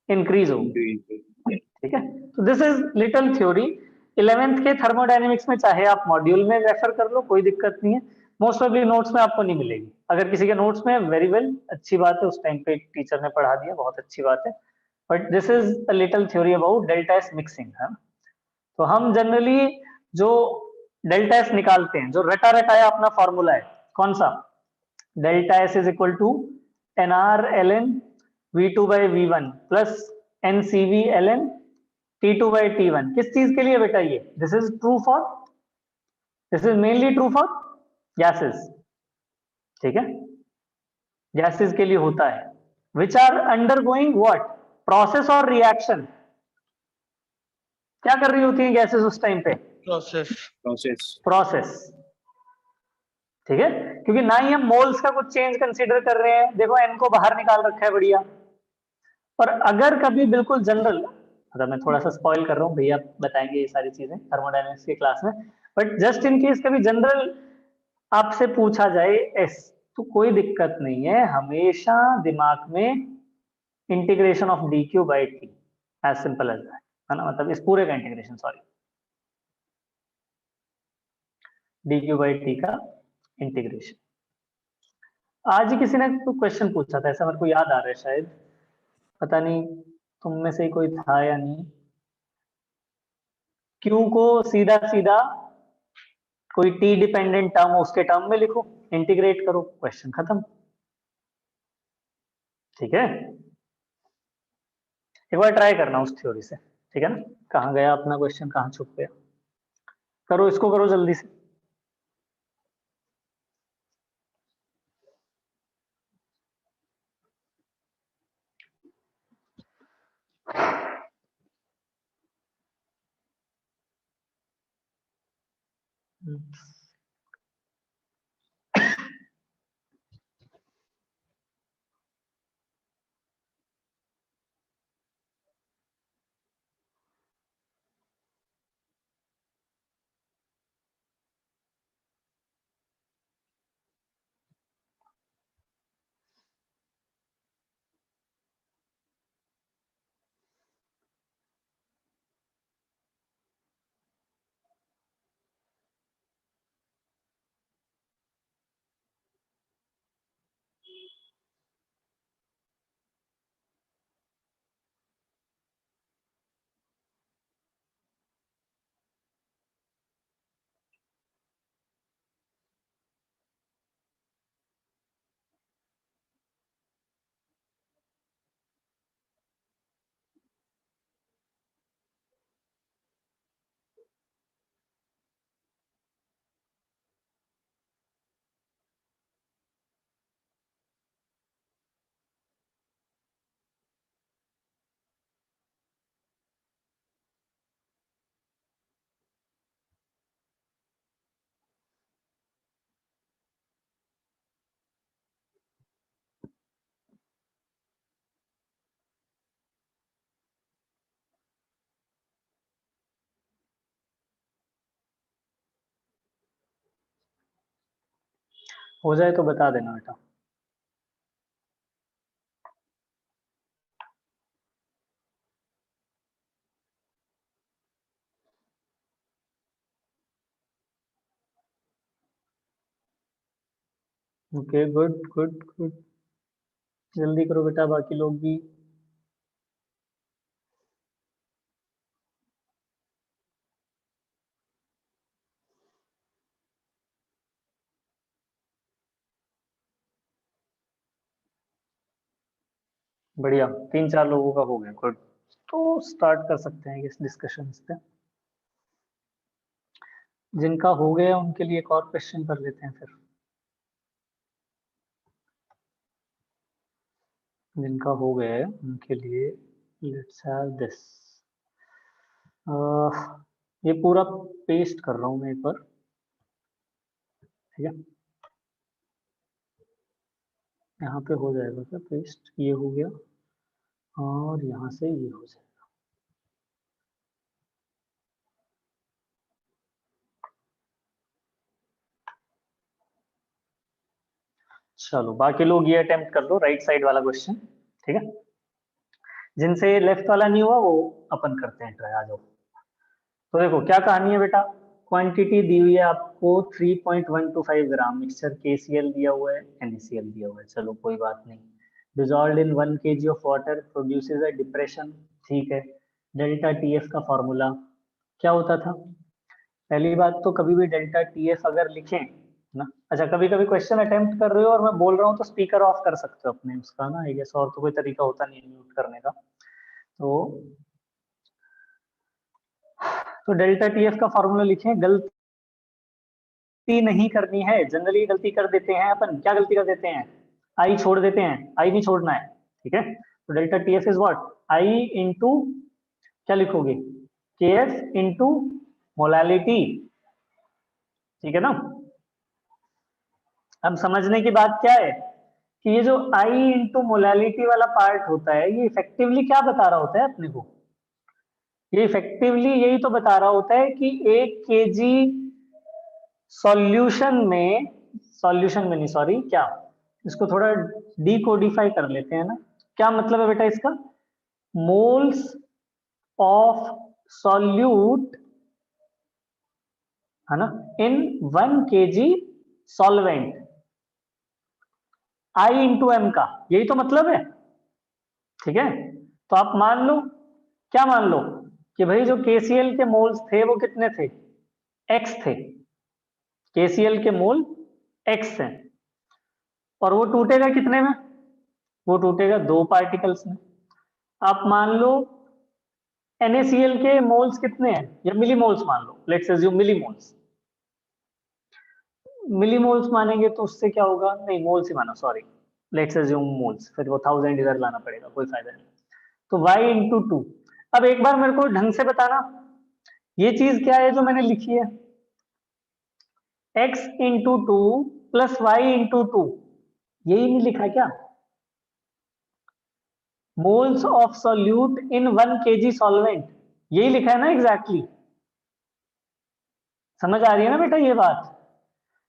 इंक्रीज हो गई। ठीक है, तो this is little theory. 11th के थर्मोडायनेमिक्स में चाहे आप मॉड्यूल में रेफर कर लो, कोई दिक्कत नहीं है, मोस्ट ऑफ नोट्स में आपको नहीं मिलेगी। अगर किसी के नोट्स में, वेरी वेल, अच्छी बात है, उस टाइम पे टीचर ने पढ़ा दिया, बहुत अच्छी बात है। But this is a little theory about delta S mixing, है। तो हम जनरली जो डेल्टा एस निकालते हैं, जो रटा रटाया अपना फॉर्मूला है, कौन सा? Delta S is equal to N R L N V2 by V1 plus N C V L N T2 by T1। किस चीज के लिए बेटा ये? This is true for, this is mainly true for gases. ठीक है, gases के लिए होता है, which are undergoing what? Process और रिएक्शन। क्या कर रही होती हैं गैसेस उस टाइम पे? प्रोसेस। प्रोसेस। ठीक है, क्योंकि ना ही हम मोल्स का कुछ चेंज कंसीडर कर रहे हैं, देखो एन को बाहर निकाल रखा है, बढ़िया। और अगर कभी बिल्कुल जनरल, मतलब मैं थोड़ा सा स्पॉइल कर रहा हूँ, भैया बताएंगे ये सारी चीजें थर्मोडायनेमिक्स की क्लास में, बट जस्ट इन केस कभी जनरल आपसे पूछा जाए एस, तो कोई दिक्कत नहीं है, हमेशा दिमाग में integration of D Q by T, as simple as that, है ना। मतलब इस पूरे का integration, sorry, D Q by T का इंटीग्रेशन। आज ही किसी ने क्वेश्चन पूछा था ऐसा, मेरे को याद आ रहा है, शायद पता नहीं तुम में से ही कोई था या नहीं। क्यू को सीधा सीधा कोई टी डिपेंडेंट टर्म उसके टर्म में लिखो, इंटीग्रेट करो, क्वेश्चन खत्म। ठीक है, एक बार ट्राई करना उस थ्योरी से। ठीक है ना, कहाँ गया अपना क्वेश्चन, कहाँ छुप गया? करो, इसको करो जल्दी से। हो जाए तो बता देना बेटा। ओके, गुड गुड गुड, जल्दी करो बेटा, बाकी लोग भी। बढ़िया, 3-4 लोगों का हो गया, गुड। तो स्टार्ट कर सकते हैं इस डिस्कशन पे। जिनका हो गया उनके लिए एक और क्वेश्चन कर लेते हैं फिर। जिनका हो गया है उनके लिए लेट्स हैव दिस। ये पूरा पेस्ट कर रहा हूं मैं एक बार, ठीक है। यहाँ पे हो जाएगा क्या पेस्ट, ये हो गया और यहाँ से ये हो जाएगा। चलो बाकी लोग ये अटेम्प्ट कर लो राइट साइड वाला क्वेश्चन, ठीक है। जिनसे लेफ्ट वाला नहीं हुआ वो अपन करते हैं ट्राई, आ जाओ। तो देखो क्या कहानी है बेटा, क्वांटिटी दी हुई है आपको 3.125 ग्राम मिक्सचर KCl दिया हुआ है, NaCl दिया हुआ है, चलो कोई बात नहीं। Dissolved in 1 kg of water produces a depression, ठीक है। डेल्टा TF का फॉर्मूला क्या होता था? पहली बात तो कभी भी डेल्टा TF अगर लिखें ना, अच्छा कभी कभी क्वेश्चन अटेम्प्ट कर रहे हो और मैं बोल रहा हूँ तो स्पीकर ऑफ कर सकते हो अपने उसका ना, आई गेस, और तो कोई तरीका होता नहीं है म्यूट करने का। तो डेल्टा TF का फॉर्मूला लिखें, गलती नहीं करनी है, जनरली गलती कर देते हैं अपन, क्या गलती कर देते हैं, आई छोड़ देते हैं, आई नहीं छोड़ना है, ठीक है। तो delta TF is what, I into क्या लिखोगे, KF इंटू मोलालिटी, ठीक है ना। अब समझने की बात क्या है कि ये जो I इंटू मोलालिटी वाला पार्ट होता है ये इफेक्टिवली क्या बता रहा होता है अपने को, ये इफेक्टिवली यही तो बता रहा होता है कि 1 kg सॉल्यूशन में नहीं सॉरी, क्या इसको थोड़ा डिकोडिफाई कर लेते हैं ना, क्या मतलब है बेटा इसका, मोल्स ऑफ सॉल्यूट है ना in 1 kg solvent, I into M का, यही तो मतलब है, ठीक है। तो आप मान लो, क्या मान लो कि भाई जो KCl के मोल्स थे वो कितने थे, X थे, KCl के मोल X हैं, और वो टूटेगा कितने में, वो टूटेगा 2 पार्टिकल्स में। आप मान लो NaCl के मोल्स कितने हैं, या मिलीमोल्स मान लो, लेट्स अज्यूम मिलीमोल्स, मिलीमोल्स मानेंगे तो उससे क्या होगा, नहीं मोल्स ही मानो, सॉरी लेट्स अज्यूम मोल्स, फिर वो 1000 इधर लाना पड़ेगा, कोई फायदा नहीं। तो y इंटू 2, अब एक बार मेरे को ढंग से बताना ये चीज क्या है जो मैंने लिखी है, x into 2 plus Y into 2, यही नहीं लिखा क्या, moles of solute in 1 kg solvent, यही लिखा है ना एग्जैक्टली समझ आ रही है ना बेटा ये बात।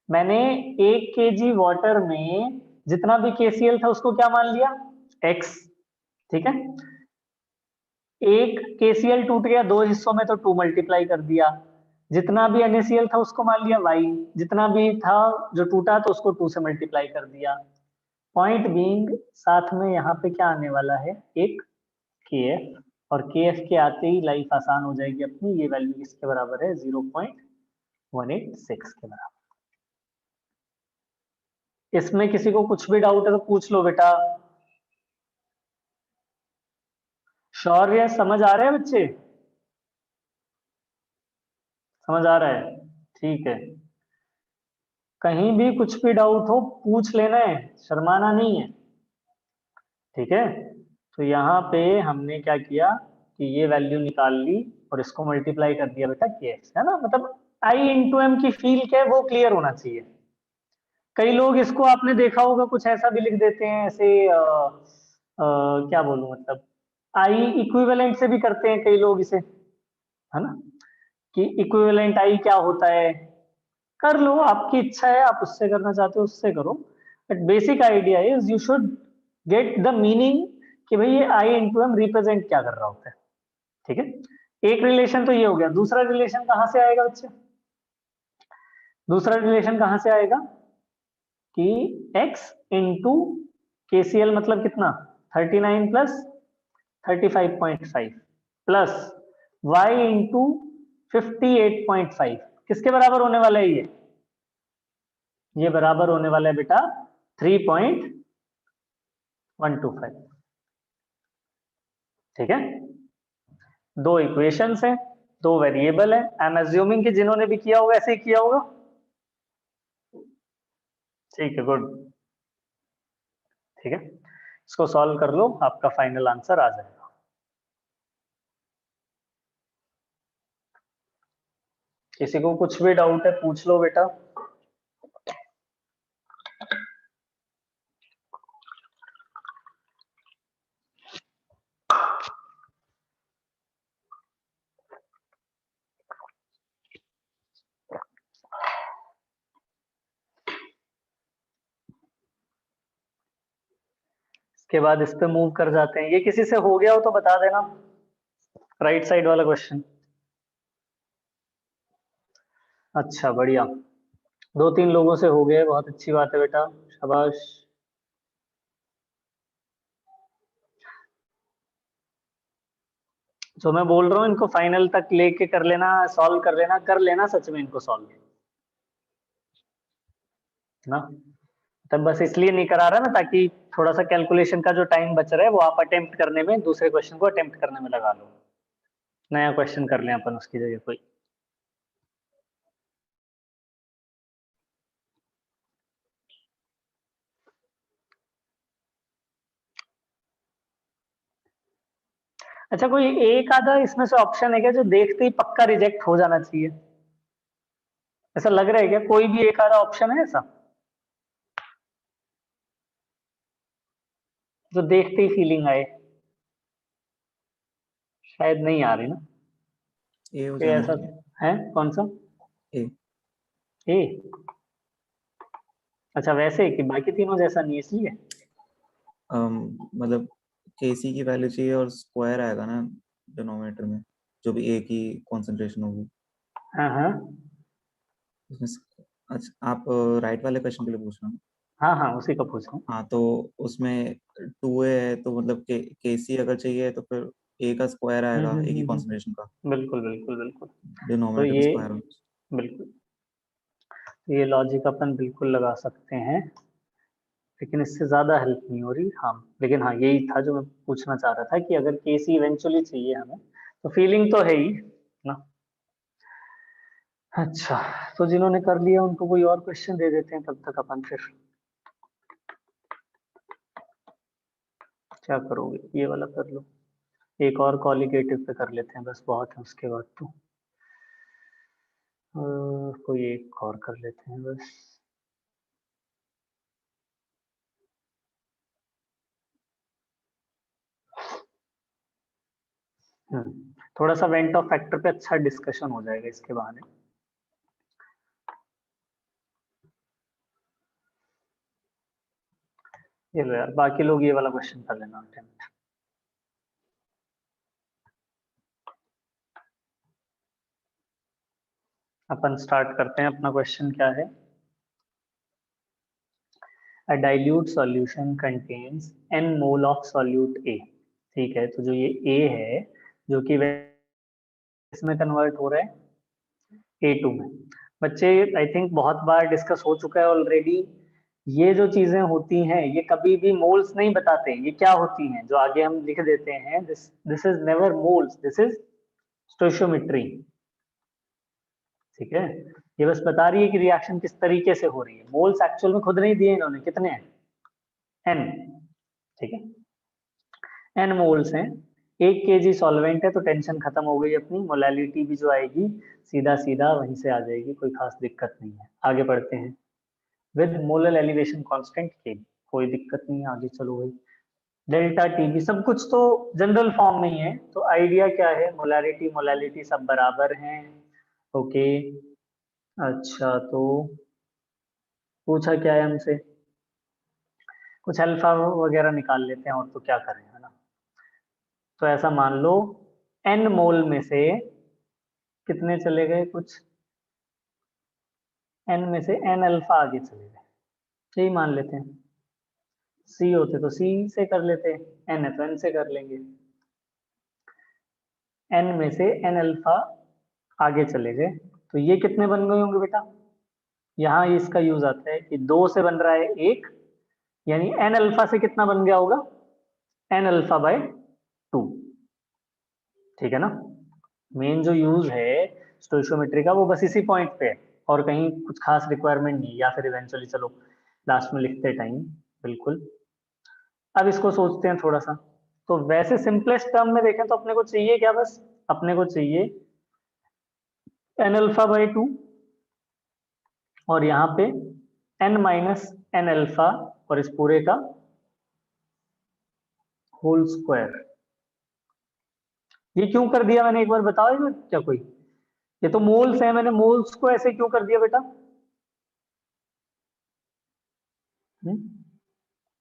मैंने 1 kg वाटर में जितना भी KCl था उसको क्या मान लिया, x, ठीक है। एक KCl टूट गया 2 हिस्सों में तो 2 मल्टीप्लाई कर दिया, जितना भी NaCl था उसको मान लिया y, जितना भी था जो टूटा तो उसको 2 से मल्टीप्लाई कर दिया। पॉइंट बीइंग साथ में यहाँ पे क्या आने वाला है, एक KF, और KF के आते ही लाइफ आसान हो जाएगी अपनी, ये वैल्यू किसके बराबर है, 0.186 के बराबर। इसमें किसी को कुछ भी डाउट है तो पूछ लो बेटा। श्योर है, समझ आ रहे हैं बच्चे, समझ आ रहा है, ठीक है। कहीं भी कुछ भी डाउट हो पूछ लेना है, शर्माना नहीं है, ठीक है। तो यहाँ पे हमने क्या किया कि ये वैल्यू निकाल ली और इसको मल्टीप्लाई कर दिया बेटा KX, है ना, मतलब I इंटू एम की फील क्या है वो क्लियर होना चाहिए। कई लोग इसको आपने देखा होगा कुछ ऐसा भी लिख देते हैं ऐसे क्या बोलूं, मतलब I इक्विवेलेंट से भी करते हैं कई लोग इसे, है ना, कि इक्विवेलेंट I क्या होता है, कर लो आपकी इच्छा है, आप उससे करना चाहते हो उससे करो, but basic idea is you should get the meaning कि भाई ये I इंटू एम रिप्रेजेंट क्या कर रहा होता है, ठीक है। एक रिलेशन तो ये हो गया, दूसरा रिलेशन कहां से आएगा बच्चे, दूसरा रिलेशन कहां से आएगा कि x इंटू KCl मतलब कितना 39 प्लस 35.5 प्लस y इंटू 58.5, किसके बराबर होने वाला है ये बराबर होने वाला है बेटा 3.125, ठीक है। दो इक्वेशंस हैं, दो वेरिएबल है, आई एम अज्यूमिंग कि जिन्होंने भी किया होगा ऐसे ही किया होगा, ठीक है, गुड, ठीक है। इसको सॉल्व कर लो, आपका फाइनल आंसर आ जाएगा। किसी को कुछ भी डाउट है पूछ लो बेटा। इसके बाद इस पे मूव कर जाते हैं। ये किसी से हो गया हो तो बता देना, राइट साइड वाला क्वेश्चन। अच्छा बढ़िया, 2-3 लोगों से हो गए, बहुत अच्छी बात है बेटा, शाबाश। जो मैं बोल रहा हूँ इनको फाइनल तक लेके कर लेना, सॉल्व कर लेना सच में इनको सॉल्व ना। तब बस इसलिए नहीं करा रहा ना, ताकि थोड़ा सा कैलकुलेशन का जो टाइम बच रहा है वो आप अटेम्प्ट करने में, दूसरे क्वेश्चन को अटेम्प्ट करने में लगा लो, नया क्वेश्चन कर लें अपन उसकी जगह कोई। अच्छा कोई एक आधा इसमें से ऑप्शन है क्या जो देखते ही पक्का रिजेक्ट हो जाना चाहिए? ऐसा लग रहा है क्या कोई भी एक आधा ऑप्शन है ऐसा जो देखते ही फीलिंग आए? शायद नहीं आ रही ना। ए हो कोई जाना ऐसा चाहिए। है? कौन सा? ए। ए? अच्छा वैसे कि बाकी तीनों जैसा नहीं है इसलिए? मतलब केसी की वैल्यू चाहिए और स्क्वायर आएगा ना डिनोमिनेटर में, जो भी ए की कॉन्सेंट्रेशन होगी हाँ हाँ उसमें अच्छा आप राइट वाले क्वेश्चन के लिए पूछ रहे हो? हाँ हाँ उसी का पूछ रहा हूँ। हाँ तो उसमें 2a है तो मतलब केसी अगर चाहिए तो फिर ए का स्क्वायर आएगा, ए की कॉन्सेंट्रेशन का, बिल्कुल बिल्कुल बिल्कुल। तो डिनोमिनेटर में ये स्क्वायर होगा। बिल्कुल, ये लॉजिक अपन बिल्कुल लगा सकते हैं, लेकिन इससे ज्यादा हेल्प नहीं हो रही। हाँ लेकिन हाँ यही था जो मैं पूछना चाह रहा था कि अगर केसी इवेंचुअली चाहिए हमें तो फीलिंग तो है ही ना। अच्छा तो जिन्होंने कर लिया उनको कोई और क्वेश्चन दे देते हैं, तब तक अपन फिर क्या करोगे, ये वाला कर लो, एक और कॉलिगेटिव पे कर लेते हैं बस, बहुत है उसके बाद तो। कोई एक और कर लेते हैं बस। थोड़ा सा वेंट ऑफ फैक्टर पे अच्छा डिस्कशन हो जाएगा इसके बहाने। ये लो यार, बाकी लोग ये वाला क्वेश्चन कर लेना अटेम्प्ट। अपन स्टार्ट करते हैं, अपना क्वेश्चन क्या है? A dilute solution contains n mole of solute A। ठीक है, तो जो ये A है जो कि इसमें कन्वर्ट हो रहा है A2 में। बच्चे आई थिंक बहुत बार डिस्कस हो चुका है ऑलरेडी, ये जो चीजें होती हैं ये कभी भी मोल्स नहीं बताते, ये क्या होती हैं जो आगे हम लिख देते हैं, this is never moles, this is stoichiometry. ठीक है, ये बस बता रही है कि रिएक्शन किस तरीके से हो रही है। मोल्स एक्चुअल में खुद नहीं दिए इन्होंने, कितने हैं? n। ठीक है, n मोल्स हैं, 1 kg सॉल्वेंट है तो टेंशन खत्म हो गई अपनी, मोलैलिटी भी जो आएगी सीधा सीधा वहीं से आ जाएगी, कोई खास दिक्कत नहीं है। आगे बढ़ते हैं, with molar elevation constant k, कोई दिक्कत नहीं है, आगे चलो भाई। डेल्टा टी भी सब कुछ तो जनरल फॉर्म में ही है, तो आइडिया क्या है, मोलैरिटी मोलैलिटी सब बराबर हैं। ओके अच्छा तो पूछा क्या है हमसे, कुछ अल्फा वगैरह निकाल लेते हैं, और तो क्या करें, है ना। तो ऐसा मान लो n मोल में से कितने चले गए, कुछ n में से n अल्फा आगे चले गए, यही मान लेते हैं। c होते तो c से कर लेते, n है तो n से कर लेंगे। n में से n अल्फा आगे चले गए, तो ये कितने बन गए होंगे बेटा? यहाँ इसका यूज आता है कि 2 से बन रहा है 1, यानी n अल्फा से कितना बन गया होगा? n alpha by 2। ठीक है ना, मेन जो यूज है स्टोइशियोमेट्री का वो बस इसी पॉइंट पे है, और कहीं कुछ खास रिक्वायरमेंट नहीं, या फिर इवेंचुअली चलो लास्ट में लिखते टाइम। बिल्कुल, अब इसको सोचते हैं थोड़ा सा, तो वैसे सिंपलेस्ट टर्म में देखें तो अपने को चाहिए क्या, बस अपने को चाहिए n अल्फा बाई 2 और यहाँ पे n माइनस n अल्फा और इस पूरे का होल स्क्वायर। ये क्यों कर दिया मैंने, एक बार बताओ ये क्या कोई, ये तो मोल्स है, मैंने मोल्स को ऐसे क्यों कर दिया बेटा?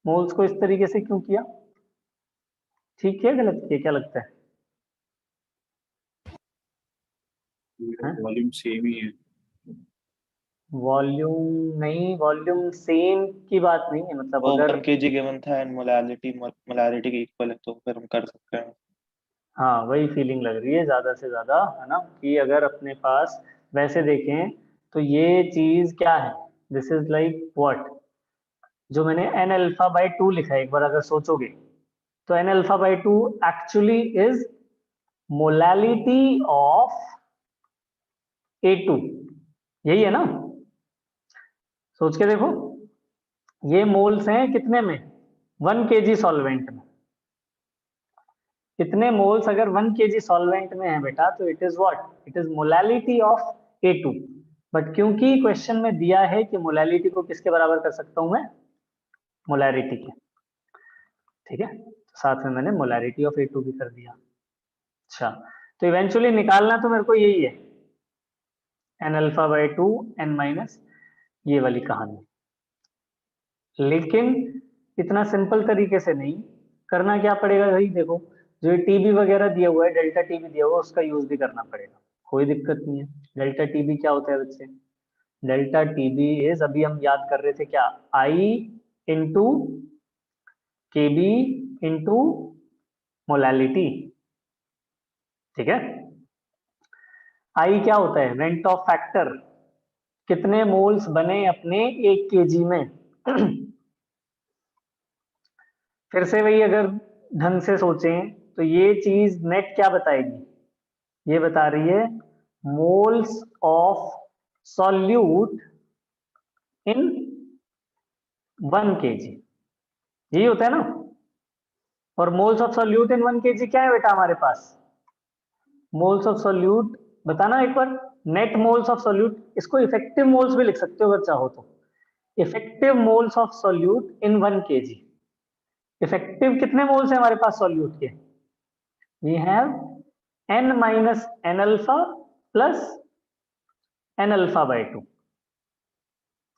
मोल्स को इस तरीके से क्यों किया? ठीक है गलत किया, क्या लगता है? वॉल्यूम सेम ही है। वॉल्यूम नहीं, वॉल्यूम सेम की बात नहीं है, मतलब वो अगर 1 kg गिवन था एंड मोलैरिटी की इक्वल है तो फिर हम कर सकते हैं। हाँ वही फीलिंग लग रही है ज्यादा से ज्यादा, है ना, कि अगर अपने पास वैसे देखें तो ये चीज क्या है, दिस इज लाइक व्हाट, जो मैंने एन अल्फा बाई 2 लिखा है, एक बार अगर सोचोगे तो N alpha by 2 actually is molality of A2, यही है ना? सोच के देखो, ये मोल्स हैं कितने में, 1 kg सॉल्वेंट में। कितने मोल्स अगर 1 kg सॉल्वेंट में है बेटा, तो it is what, it is molality of A2। But क्योंकि क्वेश्चन में दिया है कि मोलैलिटी को किसके बराबर कर सकता हूं मैं, मोलैरिटी के, ठीक है, साथ में मैंने मोलैरिटी ऑफ A2 भी कर दिया। अच्छा, तो इवेंचुअली निकालना तो मेरे को यही है, N alpha by 2 N minus ये वाली कहानी, लेकिन इतना सिंपल तरीके से नहीं करना, क्या पड़ेगा भाई, देखो जो टीबी वगैरह दिया हुआ है, डेल्टा टीबी दिया हुआ है, उसका यूज भी करना पड़ेगा, कोई दिक्कत नहीं है। डेल्टा टीबी क्या होता है बच्चे, डेल्टा टीबी इज, अभी हम याद कर रहे थे क्या, आई इंटू के बी इंटू मोलैलिटी, ठीक है। आई क्या होता है, रेंट ऑफ फैक्टर, कितने मोल्स बने अपने 1 kg में। फिर से वही अगर ढंग से सोचें तो ये चीज नेट क्या बताएगी, ये बता रही है moles of solute in 1 kg, यही होता है ना। और moles of solute in 1 kg क्या है बेटा हमारे पास, मोल्स ऑफ सॉल्यूट, बताना एक बार, नेट मोल्स ऑफ सॉल्यूट, इसको इफेक्टिव मोल्स भी लिख सकते हो अगर चाहो तो, effective moles of solute in 1 kg। Effective कितने मोल्स है हमारे पास सॉल्यूट के, we have n minus N alpha plus N alpha by 2,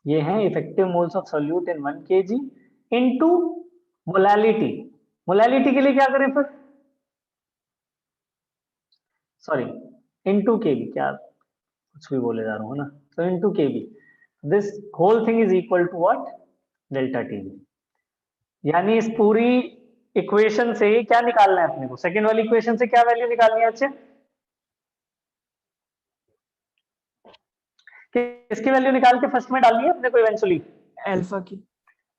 ये हैं effective moles of solute in 1 kg into molality. Molality के लिए क्या करें फिर, सॉरी इनटू केबी, क्या कुछ भी बोले जा रहा हूँ ना, तो into KB, this whole thing is equal to what, delta TB. यानी इस पूरी इक्वेशन से क्या निकालना है अपने को, सेकंड वाली इक्वेशन से क्या वैल्यू निकालनी है अच्छे, किसकी वैल्यू निकाल के फर्स्ट में डालनी है अपने को इवेंचुअली, अल्फा की।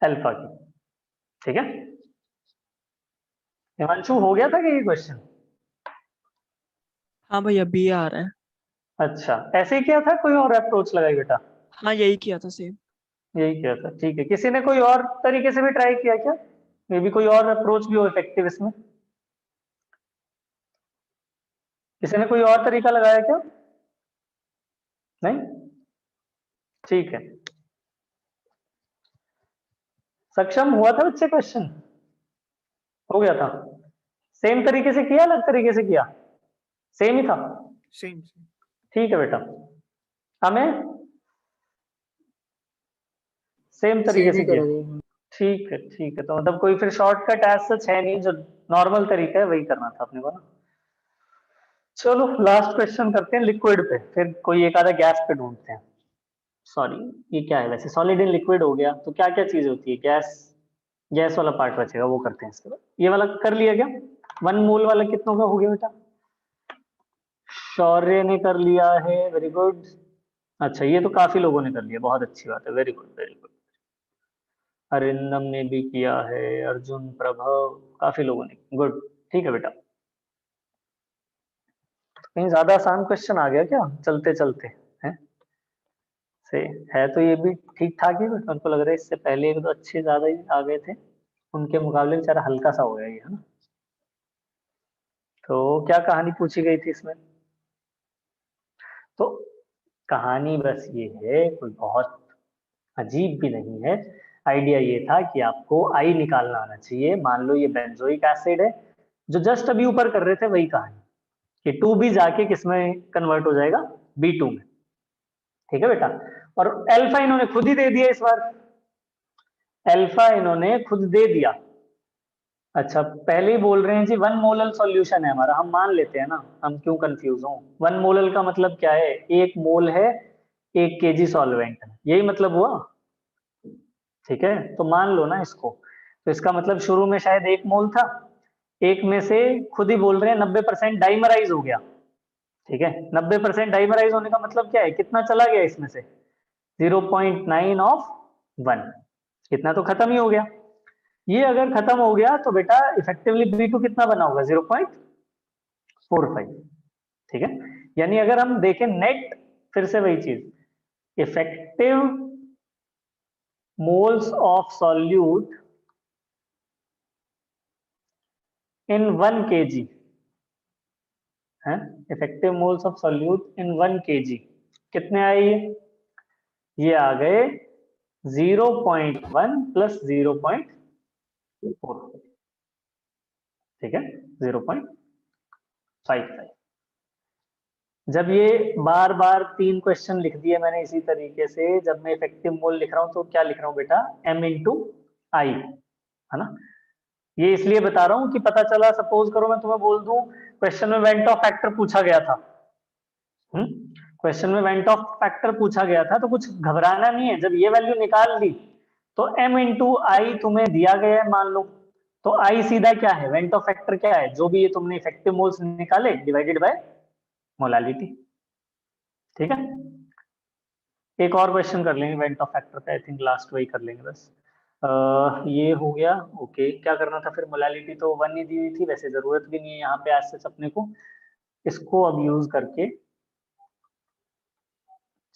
अल्फा की, ठीक है। हिमांशु हो गया था क्या ये क्वेश्चन? हाँ भाई अभी आ रहा है। अच्छा, ऐसे ही किया था, कोई और अप्रोच लगाई बेटा? हाँ यही किया था सेम। यही किया था, ठीक है। किसी ने कोई और तरीके से भी ट्राई किया क्या, मे बी कोई और अप्रोच भी हो इफेक्टिव इसमें, किसी ने कोई और तरीका लगाया क्या? नहीं, ठीक है। सक्षम हुआ था बच्चे, क्वेश्चन हो गया था, सेम तरीके से किया, अलग तरीके से किया, सेम ही था, सेम ठीक है बेटा। हमें सेम तरीके से किया, ठीक है, ठीक है। तो मतलब कोई फिर शॉर्टकट ऐसा सच है नहीं, जो नॉर्मल तरीका है वही करना था अपने को ना। चलो लास्ट क्वेश्चन करते हैं लिक्विड पे, फिर कोई एक आधा गैस पे ढूंढते हैं। सॉरी, ये क्या है वैसे, सॉलिड इन लिक्विड हो गया, तो क्या क्या चीज होती है, गैस, गैस वाला पार्ट बचेगा, वो करते हैं इसके बाद। ये वाला कर लिया क्या, 1 मोल वाला कितनों का हो गया बेटा? शौर्य ने कर लिया है, वेरी गुड। अच्छा, ये तो काफी लोगों ने कर लिया, बहुत अच्छी बात है, very good very good. Arindam ने भी किया है, अर्जुन, प्रभव, काफी लोगों ने, गुड, ठीक है बेटा। कहीं ज्यादा आसान क्वेश्चन आ गया क्या चलते चलते, हैं से, है तो ये भी ठीक ठाक ही, बट उनको लग रहा है इससे पहले एक दो अच्छे ज्यादा ही आ गए थे, उनके मुकाबले बेचारा हल्का सा हो गया ये, है ना। तो क्या कहानी पूछी गई थी इसमें, तो कहानी बस ये है, कोई बहुत अजीब भी नहीं है। आइडिया ये था कि आपको आई निकालना आना चाहिए। मान लो ये बेंजोइक एसिड है, जो जस्ट अभी ऊपर कर रहे थे वही कहानी, कि 2b जाके किसमें कन्वर्ट हो जाएगा, B2 में। ठीक है बेटा, और अल्फा इन्होंने खुद ही दे दिया इस बार, अल्फा इन्होंने खुद दे दिया। अच्छा, पहले ही बोल रहे हैं जी 1 मोलल सॉल्यूशन है हमारा, हम मान लेते हैं ना, हम क्यों कंफ्यूज हो। 1 मोलल का मतलब क्या है, 1 मोल है 1 kg सॉल्वेंट है, यही मतलब हुआ। ठीक है, तो मान लो ना इसको, तो इसका मतलब शुरू में शायद 1 मोल था, एक में से खुद ही बोल रहे हैं 90% डाइमराइज हो गया। ठीक है, 90% डाइमराइज होने का मतलब क्या है, कितना चला गया इसमें से, 0.9 ऑफ 1, कितना तो खत्म ही हो गया। ये अगर खत्म हो गया तो बेटा इफेक्टिवली B2 कितना बना होगा, 0.45। ठीक है, यानी अगर हम देखें नेट, फिर से वही चीज, effective moles of solute in 1 kg है, effective moles of solute in 1 kg कितने आए, ये आ गए 0.1 प्लस 0.4। ठीक है, 0.55। जब ये बार बार 3 क्वेश्चन लिख दिए मैंने इसी तरीके से, जब मैं इफेक्टिव मोल लिख रहा हूं तो क्या लिख रहा हूं बेटा, m इंटू आई, है ना। ये इसलिए बता रहा हूं कि पता चला, सपोज करो मैं तुम्हें बोल दूं क्वेश्चन में वेंट ऑफ फैक्टर पूछा गया था, क्वेश्चन में वेंट ऑफ फैक्टर पूछा गया था, तो कुछ घबराना नहीं है। जब ये वैल्यू निकाल ली तो m इंटू आई तुम्हें दिया गया है मान लो, तो आई सीधा क्या है, वेंट ऑफ फैक्टर क्या है, जो भी ये तुमने इफेक्टिव मोल्स निकाले डिवाइडेड बाय मोलालिटी। ठीक है, एक और क्वेश्चन कर लेंगे वेंट ऑफ फैक्टर पे, आई थिंक लास्ट वही कर लेंगे बस। ये हो गया। ओके, क्या करना था फिर, मोलालिटी तो 1 ही दी हुई थी, वैसे जरूरत भी नहीं है यहाँ पे आज से अपने को। इसको अब यूज करके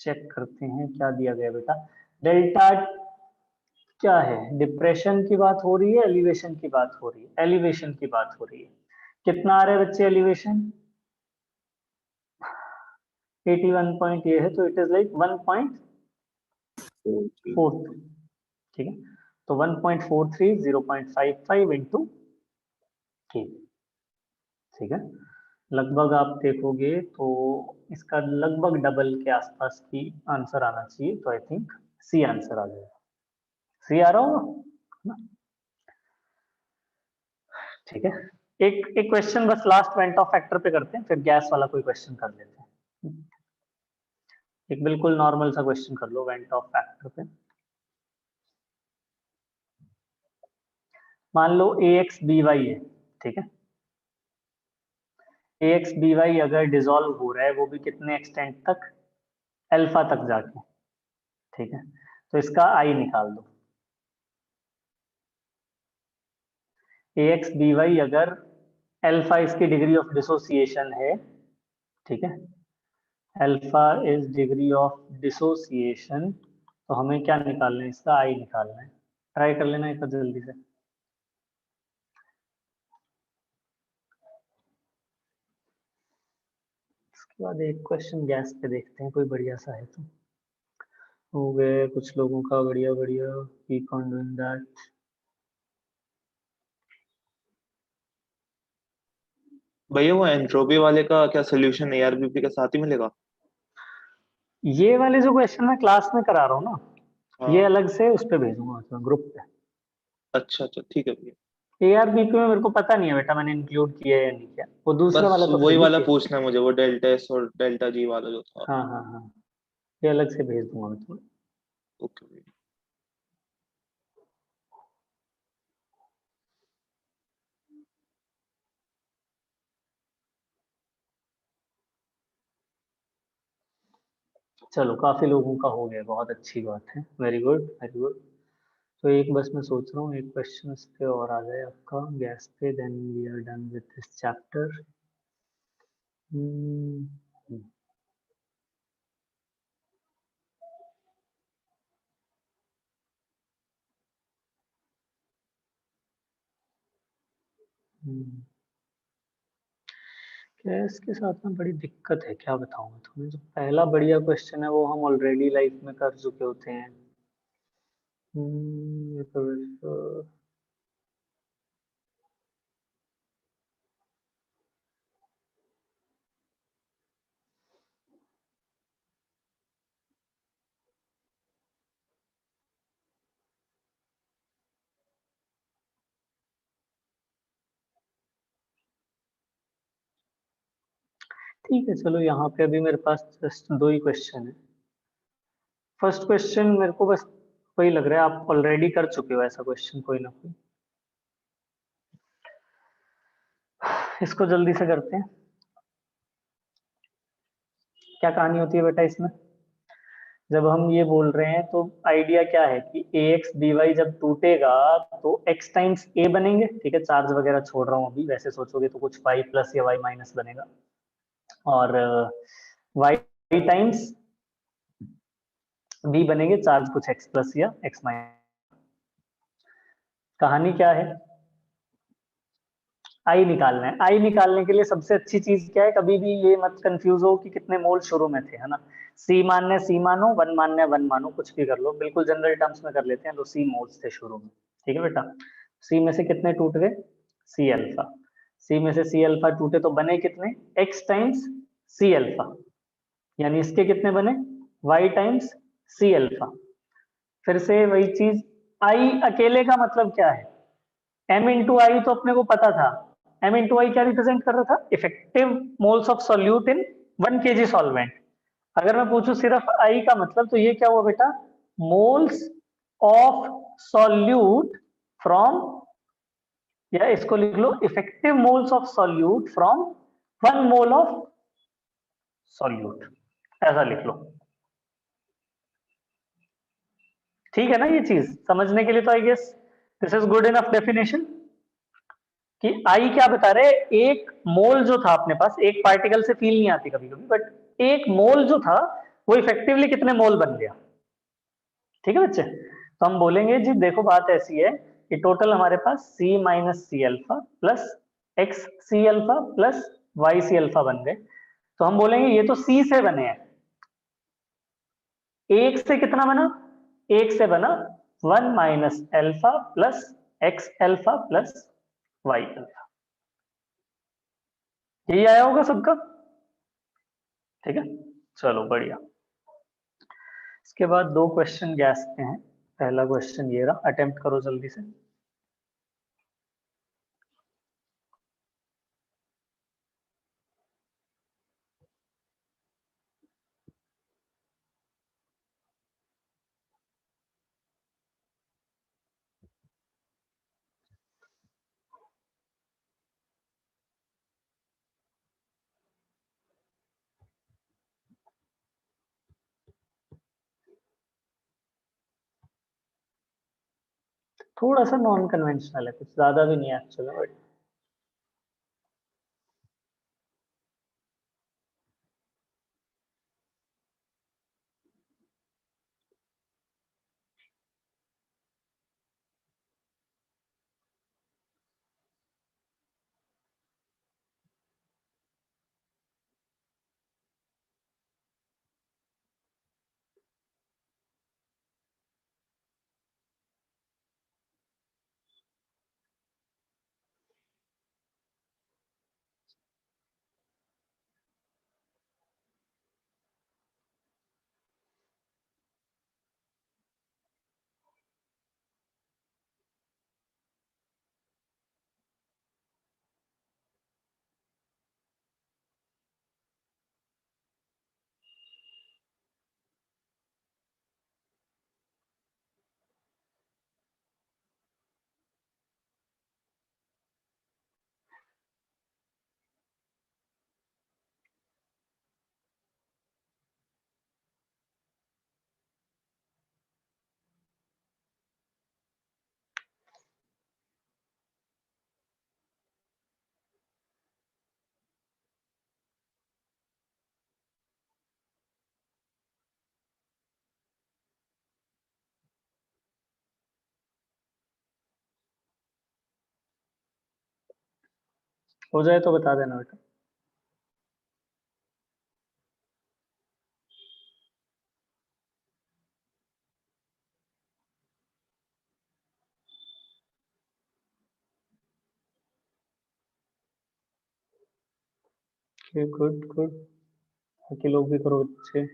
चेक करते हैं क्या दिया गया बेटा। डेल्टा क्या है, डिप्रेशन की बात हो रही है, एलिवेशन की बात हो रही है, एलिवेशन की बात हो रही है। कितना आ रहा है बच्चे एलिवेशन, 81 पॉइंट ये है, तो इट इज लाइक 1.43। ठीक है, तो 1.43 0.55 इंटू के। ठीक है, लगभग आप देखोगे तो इसका लगभग डबल के आसपास की आंसर आना चाहिए, तो आई थिंक सी आंसर आ जाएगा। सी आ रहा होगा ना। ठीक है, एक क्वेश्चन बस लास्ट वेंट ऑफ फैक्टर पे करते हैं, फिर गैस वाला कोई क्वेश्चन कर लेते हैं। एक बिल्कुल नॉर्मल सा क्वेश्चन कर लो वेंट ऑफ फैक्टर पे। मान लो AX BY है, ठीक है, AX BY अगर डिसॉल्व हो रहा है वो भी कितने एक्सटेंट तक, अल्फा तक जाके। ठीक है, तो इसका आई निकाल दो। AX BY अगर अल्फा इसकी डिग्री ऑफ डिसोसिएशन है, ठीक है, alpha is degree of dissociation, तो हमें क्या निकालना है, इसका आई निकालना है। ट्राई कर लेना एक बार जल्दी से। इसके बाद एक क्वेश्चन गैस पे देखते हैं, कोई बढ़िया सा है तो। हो गए कुछ लोगों का बढ़िया बढ़िया, कीप ऑन डूइंग दैट। भैया वो एंट्रोपी वाले का क्या सोल्यूशन ARBP के साथ ही मिलेगा? ये वाले जो क्वेश्चन मैं क्लास में करा रहा हूँ ना, ये हाँ, अलग से उस पे भेजूंगा ग्रुप पे। अच्छा अच्छा, ठीक है भैया। ARBP में मेरे को पता नहीं है बेटा, मैंने इंक्लूड किया है या नहीं किया, वो दूसरे बस वाला तो वही फिर भी वाला किया। पूछना है मुझे, वो डेल्टा S और डेल्टा G वाला जो था। हाँ हाँ हाँ, ये अलग से भेज दूंगा मैं तुम्हें। ओके भैया। चलो काफी लोगों का हो गया, बहुत अच्छी बात है, वेरी गुड वेरी गुड। तो एक बस मैं सोच रहा हूँ एक क्वेश्चन इस पे और आ जाए आपका गैस पे, then we are done with this chapter. Gas के साथ में बड़ी दिक्कत है, क्या बताऊं मैं तुम्हें। जो पहला बढ़िया क्वेश्चन है वो हम ऑलरेडी लाइफ में कर चुके होते हैं। ये तो ठीक है, चलो यहाँ पे अभी मेरे पास जस्ट दो ही क्वेश्चन है। फर्स्ट क्वेश्चन मेरे को बस वही लग रहा है आप ऑलरेडी कर चुके हो ऐसा क्वेश्चन कोई ना कोई। इसको जल्दी से करते हैं। क्या कहानी होती है बेटा इसमें, जब हम ये बोल रहे हैं तो आइडिया क्या है कि ax dy जब टूटेगा तो x टाइम्स a बनेंगे। ठीक है, चार्ज वगैरह छोड़ रहा हूँ अभी, वैसे सोचोगे तो कुछ y प्लस या y माइनस बनेगा, और y टाइम्स b बनेंगे, चार्ज कुछ x प्लस या x माइनस। कहानी क्या है, आई निकालना है। आई निकालने के लिए सबसे अच्छी चीज क्या है, कभी भी ये मत कंफ्यूज हो कि कितने मोल शुरू में थे, है ना। सी मानने सी मानो, वन मानने वन मानो, कुछ भी कर लो, बिल्कुल जनरल टर्म्स में कर लेते हैं। तो सी मोल्स थे शुरू में, ठीक है बेटा। सी में से कितने टूट गए, सी अल्फा। सी में से सी अल्फा टूटे तो बने कितने, एक्स टाइम्स सी अल्फा, यानी इसके कितने बने, वाई टाइम्स सी अल्फा। फिर से वही चीज, आई अकेले का मतलब क्या है, m इंटू आई तो अपने को पता था। m इंटू आई क्या रिप्रेजेंट कर रहा था, effective moles of solute in 1 kg solvent. अगर मैं पूछूं सिर्फ आई का मतलब, तो ये क्या हुआ बेटा, मोल्स ऑफ सॉल्यूट फ्रॉम, या इसको लिख लो effective moles of solute from 1 mole of solute, ऐसा लिख लो। ठीक है ना, ये चीज समझने के लिए तो I guess this is good enough definition. कि आई क्या बता रहे, एक मोल जो था अपने पास, एक पार्टिकल से फील नहीं आती कभी कभी, बट एक मोल जो था वो इफेक्टिवली कितने मोल बन गया। ठीक है बच्चे, तो हम बोलेंगे जी देखो बात ऐसी है कि टोटल हमारे पास C minus C alpha plus X C alpha plus Y C alpha बन गए। तो हम बोलेंगे ये तो C से बने हैं, एक से कितना बना, एक से बना 1 - alpha plus X alpha plus Y alpha. यही आया होगा सबका, ठीक है। चलो बढ़िया। इसके बाद दो क्वेश्चन गैस के हैं। पहला क्वेश्चन ये रहा, अटेम्प्ट करो जल्दी से। थोड़ा सा नॉन कन्वेंशनल है, कुछ ज्यादा भी नहीं है एक्चुअली, बट हो जाए तो बता देना बेटा। Okay, good good. बाकी लोग भी करो अच्छे।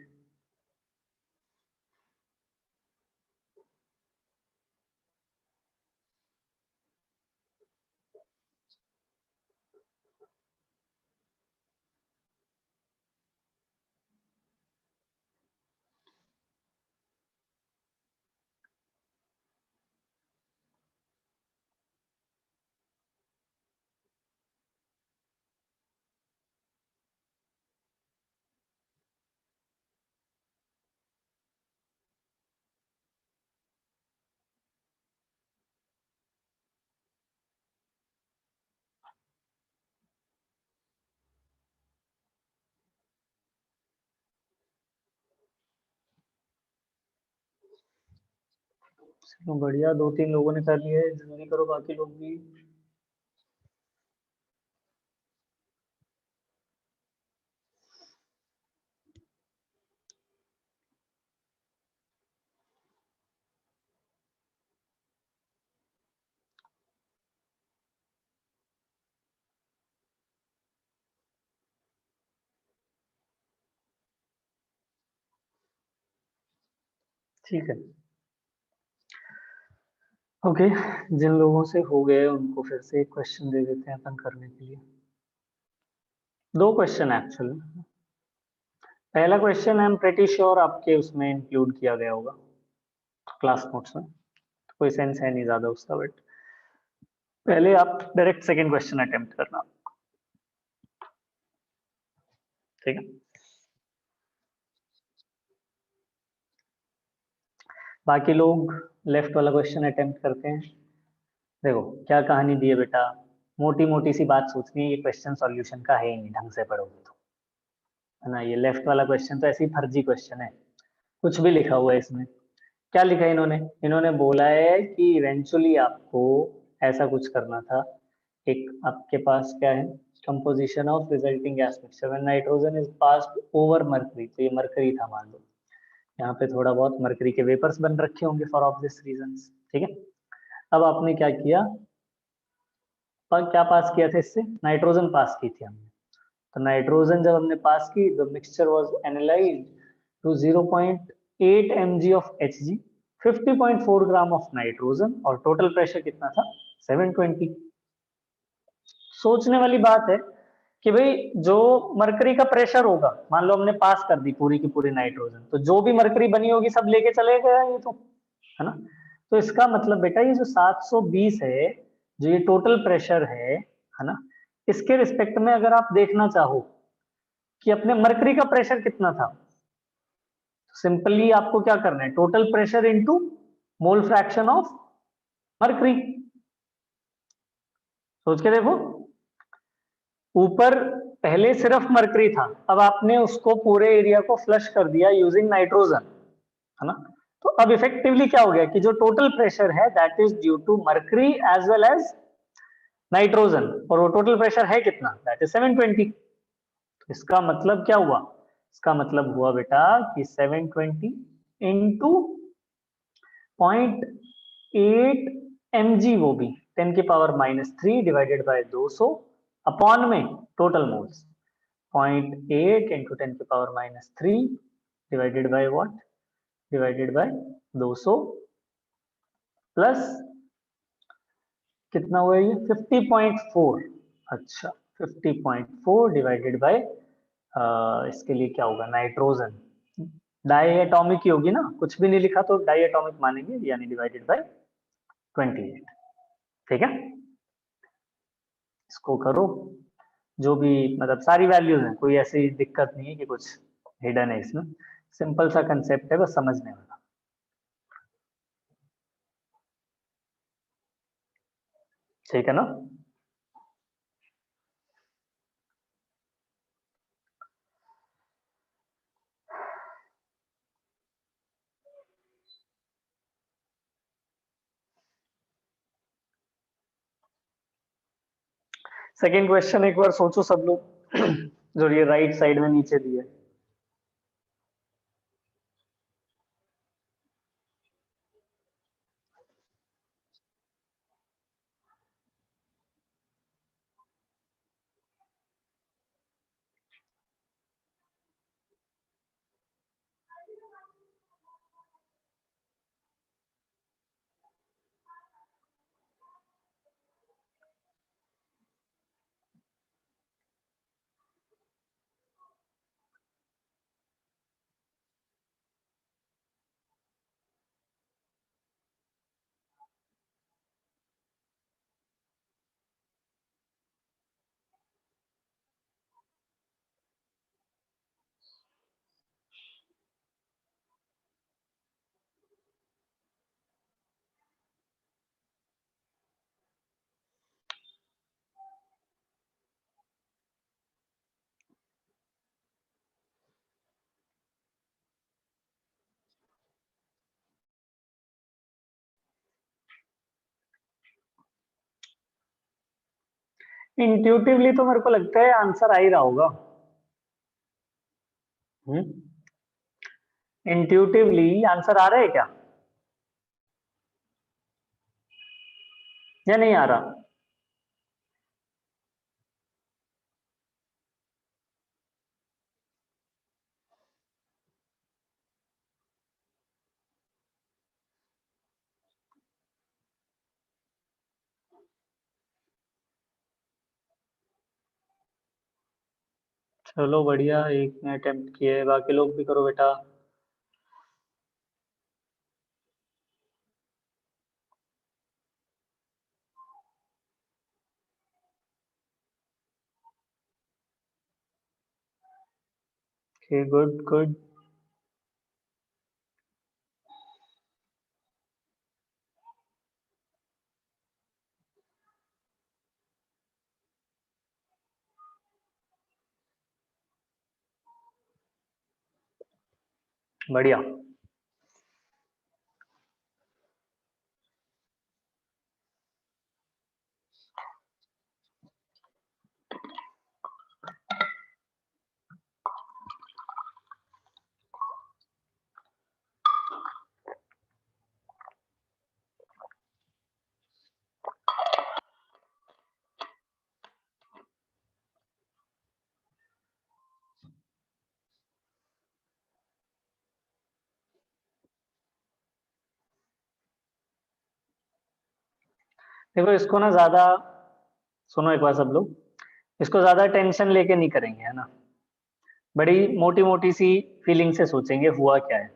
चलो बढ़िया, 2-3 लोगों ने कर लिया है, जल्दी करो बाकी लोग भी। ठीक है, ओके। जिन लोगों से हो गए उनको फिर से एक क्वेश्चन दे देते हैं अपन करने के लिए। 2 क्वेश्चन एक्चुअली। पहला question I am pretty sure आपके उसमें इंक्लूड किया गया होगा क्लास नोट्स में, तो कोई सेंस है नहीं ज्यादा उसका, बट पहले आप डायरेक्ट सेकंड क्वेश्चन अटेम्प्ट करना, ठीक है। बाकी लोग लेफ्ट वाला क्वेश्चन अटेम्प्ट करते हैं। देखो क्या कहानी दी है बेटा, मोटी मोटी सी बात सोचनी है, ये क्वेश्चन सॉल्यूशन का है ही नहीं ढंग से पढ़ोगे तो, है ना। ये लेफ्ट वाला क्वेश्चन तो ऐसे ही फर्जी क्वेश्चन है, कुछ भी लिखा हुआ है इसमें। क्या लिखा है इन्होंने, इन्होंने बोला है कि इवेंचुअली आपको ऐसा कुछ करना था। एक आपके पास क्या है, composition of resulting gas mixture when nitrogen is passed over mercury, तो ये मरकरी था मान लो, यहाँ पे थोड़ा बहुत मरकरी के वेपर्स बन रखे होंगे फॉर ऑब्वियस रीजंस, ठीक है। अब आपने क्या किया, पर क्या पास किया था इससे, नाइट्रोजन पास की थी हमने। तो नाइट्रोजन जब हमने पास की, the mixture was analysed to 0.8 mg of Hg, 50.4 gram of nitrogen, और टोटल प्रेशर कितना था 720। सोचने वाली बात है कि भाई जो मरकरी का प्रेशर होगा, मान लो हमने पास कर दी पूरी की पूरी नाइट्रोजन, तो जो भी मरकरी बनी होगी सब लेके चले गए ये तो, है ना। तो इसका मतलब बेटा ये जो 720 है, जो ये टोटल प्रेशर है ना, इसके रिस्पेक्ट में अगर आप देखना चाहो कि अपने मरकरी का प्रेशर कितना था, तो सिंपली आपको क्या करना है, total pressure into mole fraction of mercury. सोच के देखो, ऊपर पहले सिर्फ मरकरी था, अब आपने उसको पूरे एरिया को फ्लश कर दिया यूजिंग नाइट्रोजन, है ना। तो अब इफेक्टिवली क्या हो गया कि जो टोटल प्रेशर है that is due to mercury as well as nitrogen, और वो टोटल प्रेशर है कितना, दैट इज 720। तो इसका मतलब क्या हुआ, इसका मतलब हुआ बेटा कि 720 इंटू 0.8 mg, वो भी 10 की पावर -3 डिवाइडेड बाय 200 अपॉन में टोटल मोल्स, 0.8 इंटू 10 की power -3 divided by what, divided by 200 plus कितना हुआ ये 50.4। अच्छा 50.4 डिवाइडेड बाय इसके लिए क्या होगा, नाइट्रोजन डाई एटॉमिक ही होगी ना, कुछ भी नहीं लिखा तो डाई एटॉमिक मानेंगे, यानी डिवाइडेड बाय 28, ठीक है। इसको करो, जो भी मतलब सारी वैल्यूज हैं, कोई ऐसी दिक्कत नहीं है कि कुछ हिडन है इसमें, सिंपल सा कंसेप्ट है बस समझने वाला, ठीक है ना। सेकेंड क्वेश्चन एक बार सोचो सब लोग जो ये राइट साइड में नीचे दिए, इंट्यूटिवली तो मेरे को लगता है आंसर आ ही रहा होगा। इंट्यूटिवली आंसर आ रहा है क्या, या नहीं आ रहा? चलो बढ़िया, एक ने अटेम्प्ट किया है, बाकी लोग भी करो बेटा। Okay, good good. बढ़िया। देखो इसको ना ज्यादा, सुनो एक बार सब लोग, इसको ज्यादा टेंशन लेके नहीं करेंगे, है ना। बड़ी मोटी मोटी सी फीलिंग से सोचेंगे हुआ क्या है।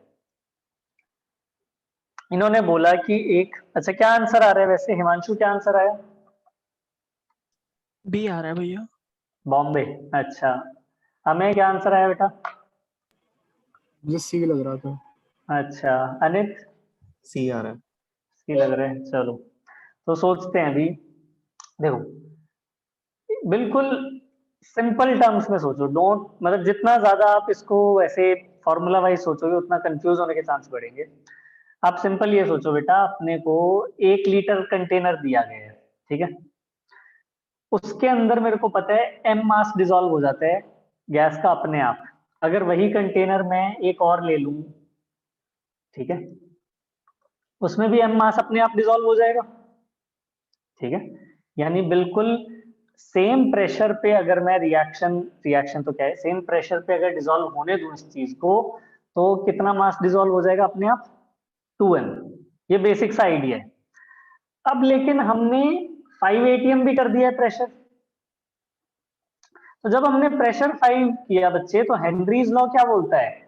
इन्होंने बोला कि एक, अच्छा क्या आंसर आ रहा है वैसे हिमांशु, क्या आंसर आया? बी आ रहा है भैया। बॉम्बे, अच्छा। हमें क्या आंसर आया बेटा? मुझे सी लग रहा था। अच्छा, अनित? सी आ रहा है। सी लग रहा है, चलो तो सोचते हैं अभी। देखो बिल्कुल सिंपल टर्म्स में सोचो, डोंट, मतलब जितना ज्यादा आप इसको ऐसे फॉर्मूला वाइज सोचोगे उतना कंफ्यूज होने के चांस बढ़ेंगे। आप सिंपल ये सोचो बेटा, अपने को 1 लीटर कंटेनर दिया गया है, ठीक है। उसके अंदर मेरे को पता है m मास डिसॉल्व हो जाता है गैस का अपने आप। अगर वही कंटेनर मैं एक और ले लूं, ठीक है, उसमें भी m मास अपने आप डिसॉल्व हो जाएगा, ठीक है। यानी बिल्कुल सेम प्रेशर पे अगर मैं रिएक्शन, रिएक्शन तो क्या है, सेम प्रेशर पे अगर डिसॉल्व होने दूं इस चीज को, तो कितना मास डिसॉल्व हो जाएगा अपने आप? 2m। ये बेसिक सा आइडिया है। अब लेकिन हमने 5 atm भी कर दिया है प्रेशर। तो जब हमने प्रेशर 5 किया बच्चे, तो हेनरीज लॉ क्या बोलता है?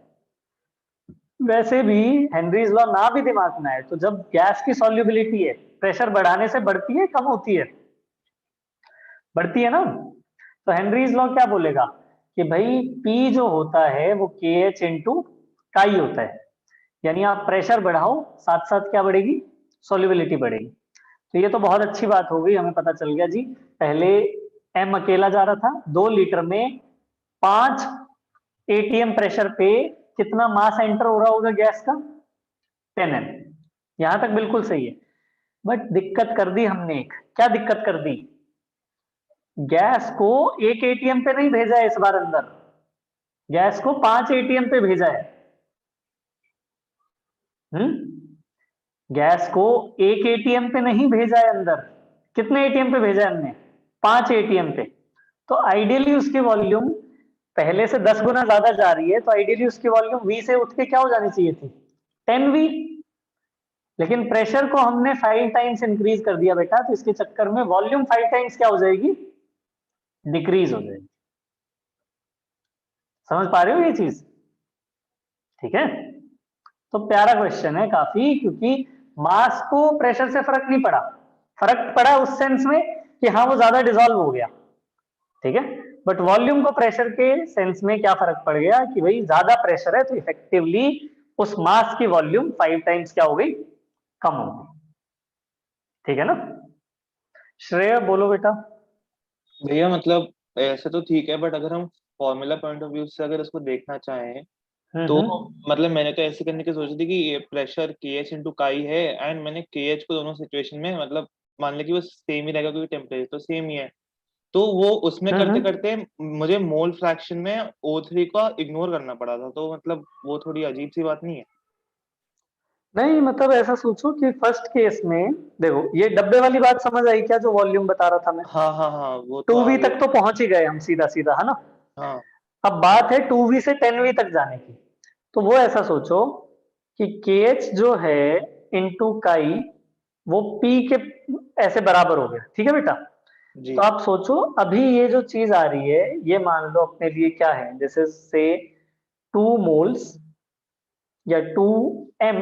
वैसे भी हेनरीज लॉ ना भी दिमाग में आए तो जब गैस की सॉल्युबिलिटी है, प्रेशर बढ़ाने से बढ़ती है कम होती है? बढ़ती है ना। तो हेनरीज लॉ क्या बोलेगा कि भाई P जो होता है वो KH इंटू काई होता है। यानी आप प्रेशर बढ़ाओ साथ साथ क्या बढ़ेगी? सॉल्युबिलिटी बढ़ेगी। तो ये तो बहुत अच्छी बात हो गई, हमें पता चल गया जी। पहले M अकेला जा रहा था, 2 लीटर में 5 atm प्रेशर पे कितना मास एंटर हो रहा होगा गैस का? 10m। यहां तक बिल्कुल सही है। बट दिक्कत कर दी हमने एक, क्या दिक्कत कर दी? गैस को एक एटीएम पे नहीं भेजा है इस बार अंदर, गैस को 5 एटीएम पे भेजा है। गैस को एक एटीएम पे नहीं भेजा है अंदर, कितने एटीएम पे भेजा है हमने? 5 एटीएम पे। तो आइडियली उसकी वॉल्यूम पहले से 10 गुना ज्यादा जा रही है, तो आइडियली उसकी वॉल्यूम V से उठ के क्या हो जानी चाहिए थी? 10V। लेकिन प्रेशर को हमने 5 टाइम्स इंक्रीज कर दिया बेटा, तो इसके चक्कर में वॉल्यूम 5 टाइम्स क्या हो जाएगी? डिक्रीज हो जाएगी। समझ पा रहे हो ये चीज? ठीक है। तो प्यारा क्वेश्चन है काफी, क्योंकि मास को प्रेशर से फर्क नहीं पड़ा। फर्क पड़ा उस सेंस में कि हाँ वो ज्यादा डिसॉल्व हो गया, ठीक है। बट वॉल्यूम को प्रेशर के सेंस में क्या फर्क पड़ गया कि भाई ज्यादा प्रेशर है तो इफेक्टिवली उस मास की वॉल्यूम 5 टाइम्स क्या हो गई? कम हो गई। ठीक है ना। श्रेय बोलो बेटा। भैया मतलब ऐसे तो ठीक है, बट अगर हम फॉर्मूला पॉइंट ऑफ व्यू से अगर इसको देखना चाहें तो मतलब मैंने तो ऐसे करने की सोची थी कि ये प्रेशर KH इंटू काई है, एंड मैंने KH को दोनों सिचुएशन में मतलब मान लिया कि वो सेम ही रहेगा क्योंकि टेम्परेचर तो सेम ही है। तो वो उसमें करते हम्म। करते मुझे मोल फ्रैक्शन में O3 का इग्नोर करना पड़ा था, तो मतलब वो थोड़ी अजीब सी बात नहीं है? नहीं मतलब ऐसा सोचो कि फर्स्ट केस में देखो, ये डब्बे वाली बात समझ आई क्या, जो वॉल्यूम बता रहा था मैं? हाँ हाँ हाँ, वो तो 2v आगे। तक तो पहुंच ही गए हम सीधा सीधा, है ना? हाँ अब बात है 2v से 10v तक जाने की। तो वो ऐसा सोचो कि kh जो है इनटू काई, वो p के ऐसे बराबर हो गया, ठीक है बेटा? जी। तो आप सोचो अभी ये जो चीज आ रही है, ये मान लो अपने लिए क्या है, दिस इज से 2 मोल्स या 2m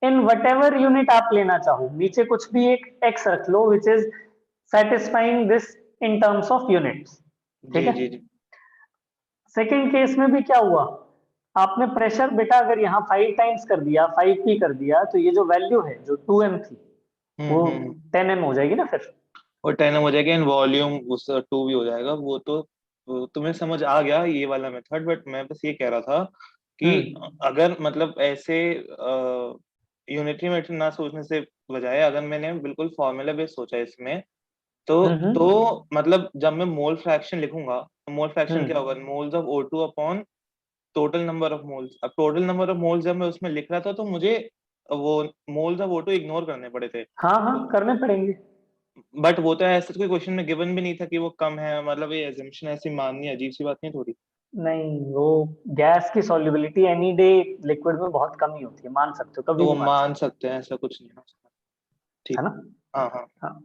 in what ever unit आप लेना चाहो, नीचे कुछ भी एक x रख लो which is satisfying this in terms of units, ठीक जी है? जी जी। सेकेंड केस में भी क्या हुआ, आपने प्रेशर बेटा अगर यहाँ 5 टाइम्स कर दिया, 5p कर दिया, तो ये जो वैल्यू है जो 2m थी वो हम्म। 10m हो जाएगी ना फिर। और 10 हो जाएगा, इन वॉल्यूम उस 2 भी हो जाएगा, वो तुम्हें समझ आ गया ये वाला मेथड। बट मैं बस ये कह रहा था कि अगर मतलब ऐसे यूनिटरी मेथड ना सोचने से बजाय अगर मैंने बिल्कुल फॉर्मूला बेस सोचा इसमें, तो मतलब जब मैं मोल फ्रैक्शन लिखूंगा तो मोल फ्रैक्शन क्या होगा, moles of O2 upon total number of moles. अब टोटल नंबर ऑफ मोल्स जब मैं उसमें लिख रहा था तो मुझे वो मोल्स ऑफ O2 इग्नोर करने पड़े थे। हाँ हाँ करने पड़ेंगे। बट वो तो ऐसा कोई क्वेश्चन में गिवन भी नहीं था कि वो कम है, मतलब ये एजम्पशन ऐसी माननी अजीब सी बात नहीं थोड़ी? नहीं, वो गैस की सॉल्युबिलिटी एनी डे लिक्विड में बहुत कम ही होती है, मान सकते हो, तो कभी वो भी मान मान सकते सकते हैं, ऐसा कुछ नहीं हो सकता। हो, है ठीक। ना? हाँ हाँ। हाँ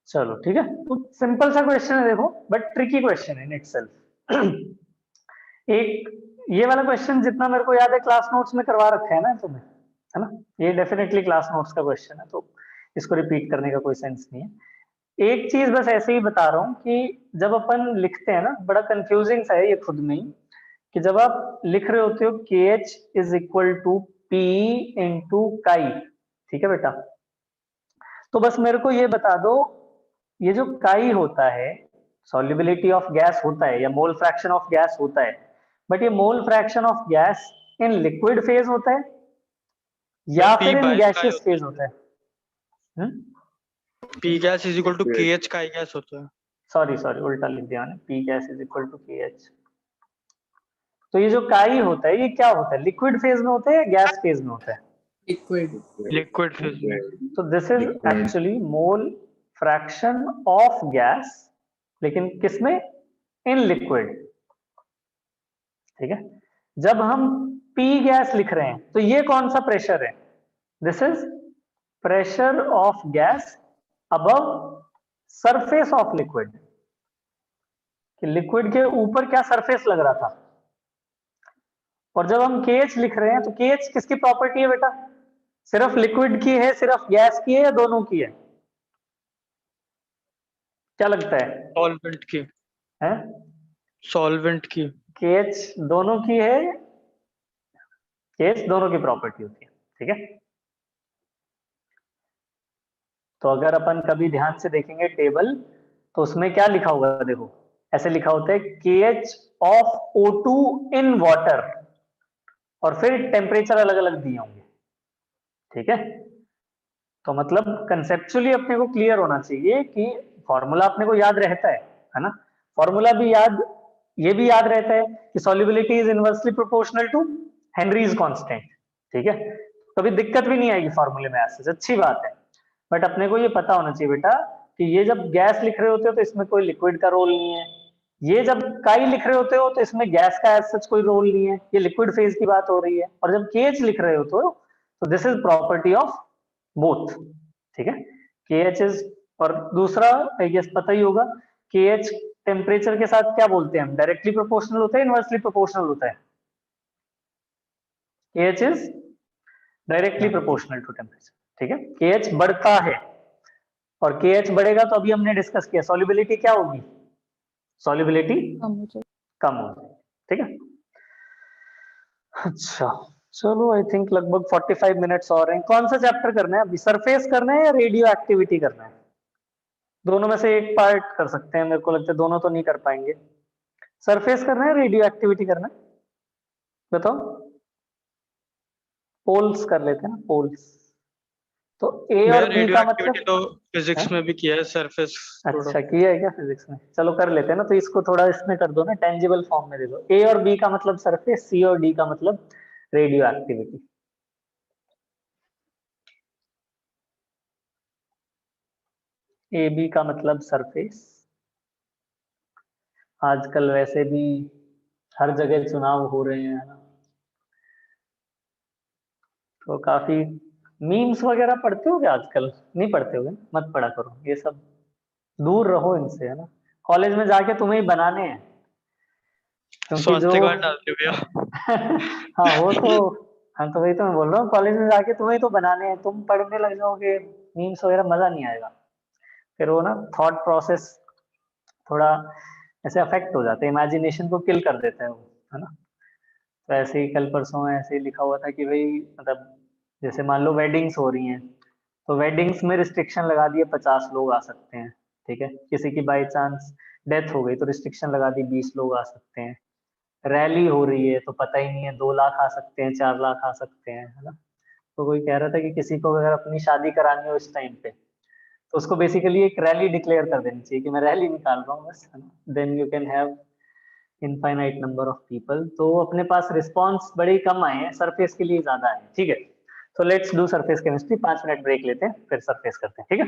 चलो ठीक है, तो सिंपल सा क्वेश्चन है देखो, बट ट्रिकी क्वेश्चन है इन इटसेल्फ। एक ये वाला क्वेश्चन जितना मेरे को याद है क्लास नोट्स में करवा रखा है ना तुम्हें, है ना? ये डेफिनेटली क्लास नोट्स का क्वेश्चन है, तो इसको रिपीट करने का कोई सेंस नहीं है। एक चीज बस ऐसे ही बता रहा हूँ कि जब अपन लिखते हैं ना, बड़ा कंफ्यूजिंग सा है ये खुद में ही, कि जब आप लिख रहे होते हो KH is equal to P into chi, ठीक है बेटा? तो बस मेरे को ये बता दो, ये जो काई होता है, सॉल्युबिलिटी ऑफ गैस होता है या मोल फ्रैक्शन ऑफ गैस होता है, बट ये mole fraction of gas in liquid phase होता है या P फिर इन बाय स्काई गैसियस होता फेज होता है? P gas is equal to KH काई गैस होता है। सॉरी सॉरी, उल्टा लिख दिया मैंने, P gas is equal to KH। तो ये जो काई होता है ये क्या होता है, लिक्विड फेज में होता है या गैस फेज में होता है? लिक्विड। लिक्विड फेज में। तो this is actually mole fraction of gas, लेकिन किसमें? इन लिक्विड, ठीक है? जब हम P गैस लिख रहे हैं तो ये कौन सा प्रेशर है? This is pressure of gas above surface of liquid, कि लिक्विड के ऊपर क्या सरफेस लग रहा था। और जब हम KH लिख रहे हैं तो KH किसकी प्रॉपर्टी है बेटा? सिर्फ लिक्विड की है, सिर्फ गैस की है, या दोनों की है? क्या लगता है? सॉल्वेंट की। हैं? सॉल्वेंट की। KH दोनों की है, KH दोनों की प्रॉपर्टी होती है, ठीक है? तो अगर अपन कभी ध्यान से देखेंगे टेबल, तो उसमें क्या लिखा होगा देखो, ऐसे लिखा होता है KH of O2 in water, और फिर टेम्परेचर अलग अलग दिए होंगे, ठीक है? तो मतलब कंसेप्चुअली अपने को क्लियर होना चाहिए कि फॉर्मूला अपने को याद रहता है ना? फॉर्मूला भी याद, ये भी याद रहता है कि solubility is inversely proportional to Henry's constant, ठीक है? कभी दिक्कत भी नहीं आएगी फॉर्मूले में, ऐसे अच्छी बात है। बट अपने को ये पता होना चाहिए बेटा कि ये जब गैस लिख रहे होते हो तो इसमें कोई लिक्विड का रोल नहीं है, ये जब काई लिख रहे होते हो तो इसमें गैस का एज सच कोई रोल नहीं है, ये लिक्विड फेज की बात हो रही है। और जब KH लिख रहे होते हो तो this is property of both, ठीक है? KH इज, और दूसरा आई गेस पता ही होगा, KH टेम्परेचर के साथ क्या बोलते हैं हम, डायरेक्टली प्रोपोर्शनल होता है, इनवर्सली प्रोपोर्शनल होता है? KH is directly proportional to temperature, ठीक है? KH बढ़ता है, और KH बढ़ेगा तो अभी हमने डिस्कस किया सॉल्युबिलिटी क्या होगी, सॉल्युबिलिटी कम होगी, ठीक है? अच्छा चलो, आई थिंक लगभग 45 मिनट्स और हैं। कौन सा चैप्टर करना है अभी, सरफेस करना है या रेडियो एक्टिविटी करना है? दोनों में से एक पार्ट कर सकते हैं, मेरे को लगता है दोनों तो नहीं कर पाएंगे। सरफेस करना है, रेडियो एक्टिविटी करना है, बताओ? पोल्स कर लेते हैं ना, पोल्स। तो ए भैया और बी रेडियो का एक्टिविटी मतलब तो फिजिक्स में भी किया है, सरफेस अच्छा किया है क्या फिजिक्स में? चलो कर लेते हैं ना, तो इसको थोड़ा इसमें कर दो ना, टेंजिबल फॉर्म में दे दो। ए और बी का मतलब सरफेस, सी और डी का मतलब रेडियो एक्टिविटी। ए बी का मतलब सरफेस। आजकल वैसे भी हर जगह चुनाव हो रहे हैं ना, तो काफी मीम्स वगैरह पढ़ते हो क्या आजकल? नहीं पढ़ते होगे, मत पढ़ा करो ये सब, दूर रहो इनसे, है ना। कॉलेज में जाके तुम्हें ही बनाने हैं, क्योंकि जो स्वास्थ्य कार्ड डालते हो भैया। हाँ वो तो, हाँ तो वही तो मैं बोल रहा हूँ, कॉलेज में जाके तुम्हें ही तो बनाने हैं, तुम पढ़ने लग जाओगे मीम्स वगैरह, मजा नहीं आएगा। फिर वो ना थॉट प्रोसेस थोड़ा ऐसे अफेक्ट हो जाता है, इमेजिनेशन को किल कर देता है वो, है ना। तो ऐसे ही कल परसों में ऐसे ही लिखा हुआ था कि भाई मतलब जैसे मान लो वेडिंग्स हो रही हैं, तो वेडिंग्स में रिस्ट्रिक्शन लगा दिए 50 लोग आ सकते हैं, ठीक है। किसी की बाई चांस डेथ हो गई तो रिस्ट्रिक्शन लगा दी 20 लोग आ सकते हैं। रैली हो रही है तो पता ही नहीं है 2 लाख आ सकते हैं, 4 लाख आ सकते हैं, है ना। तो कोई कह रहा था कि किसी को अगर अपनी शादी करानी हो इस टाइम पे, तो उसको बेसिकली एक रैली डिक्लेयर कर देनी चाहिए कि मैं रैली निकाल रहा हूँ बस, है ना। Then you can have infinite number of people. तो अपने पास रिस्पॉन्स बड़े ही कम आए हैं, सरफेस के लिए ज्यादा आए हैं, ठीक है। तो let's do surface chemistry, 5 minute break लेते हैं फिर सरफेस करते हैं, ठीक है।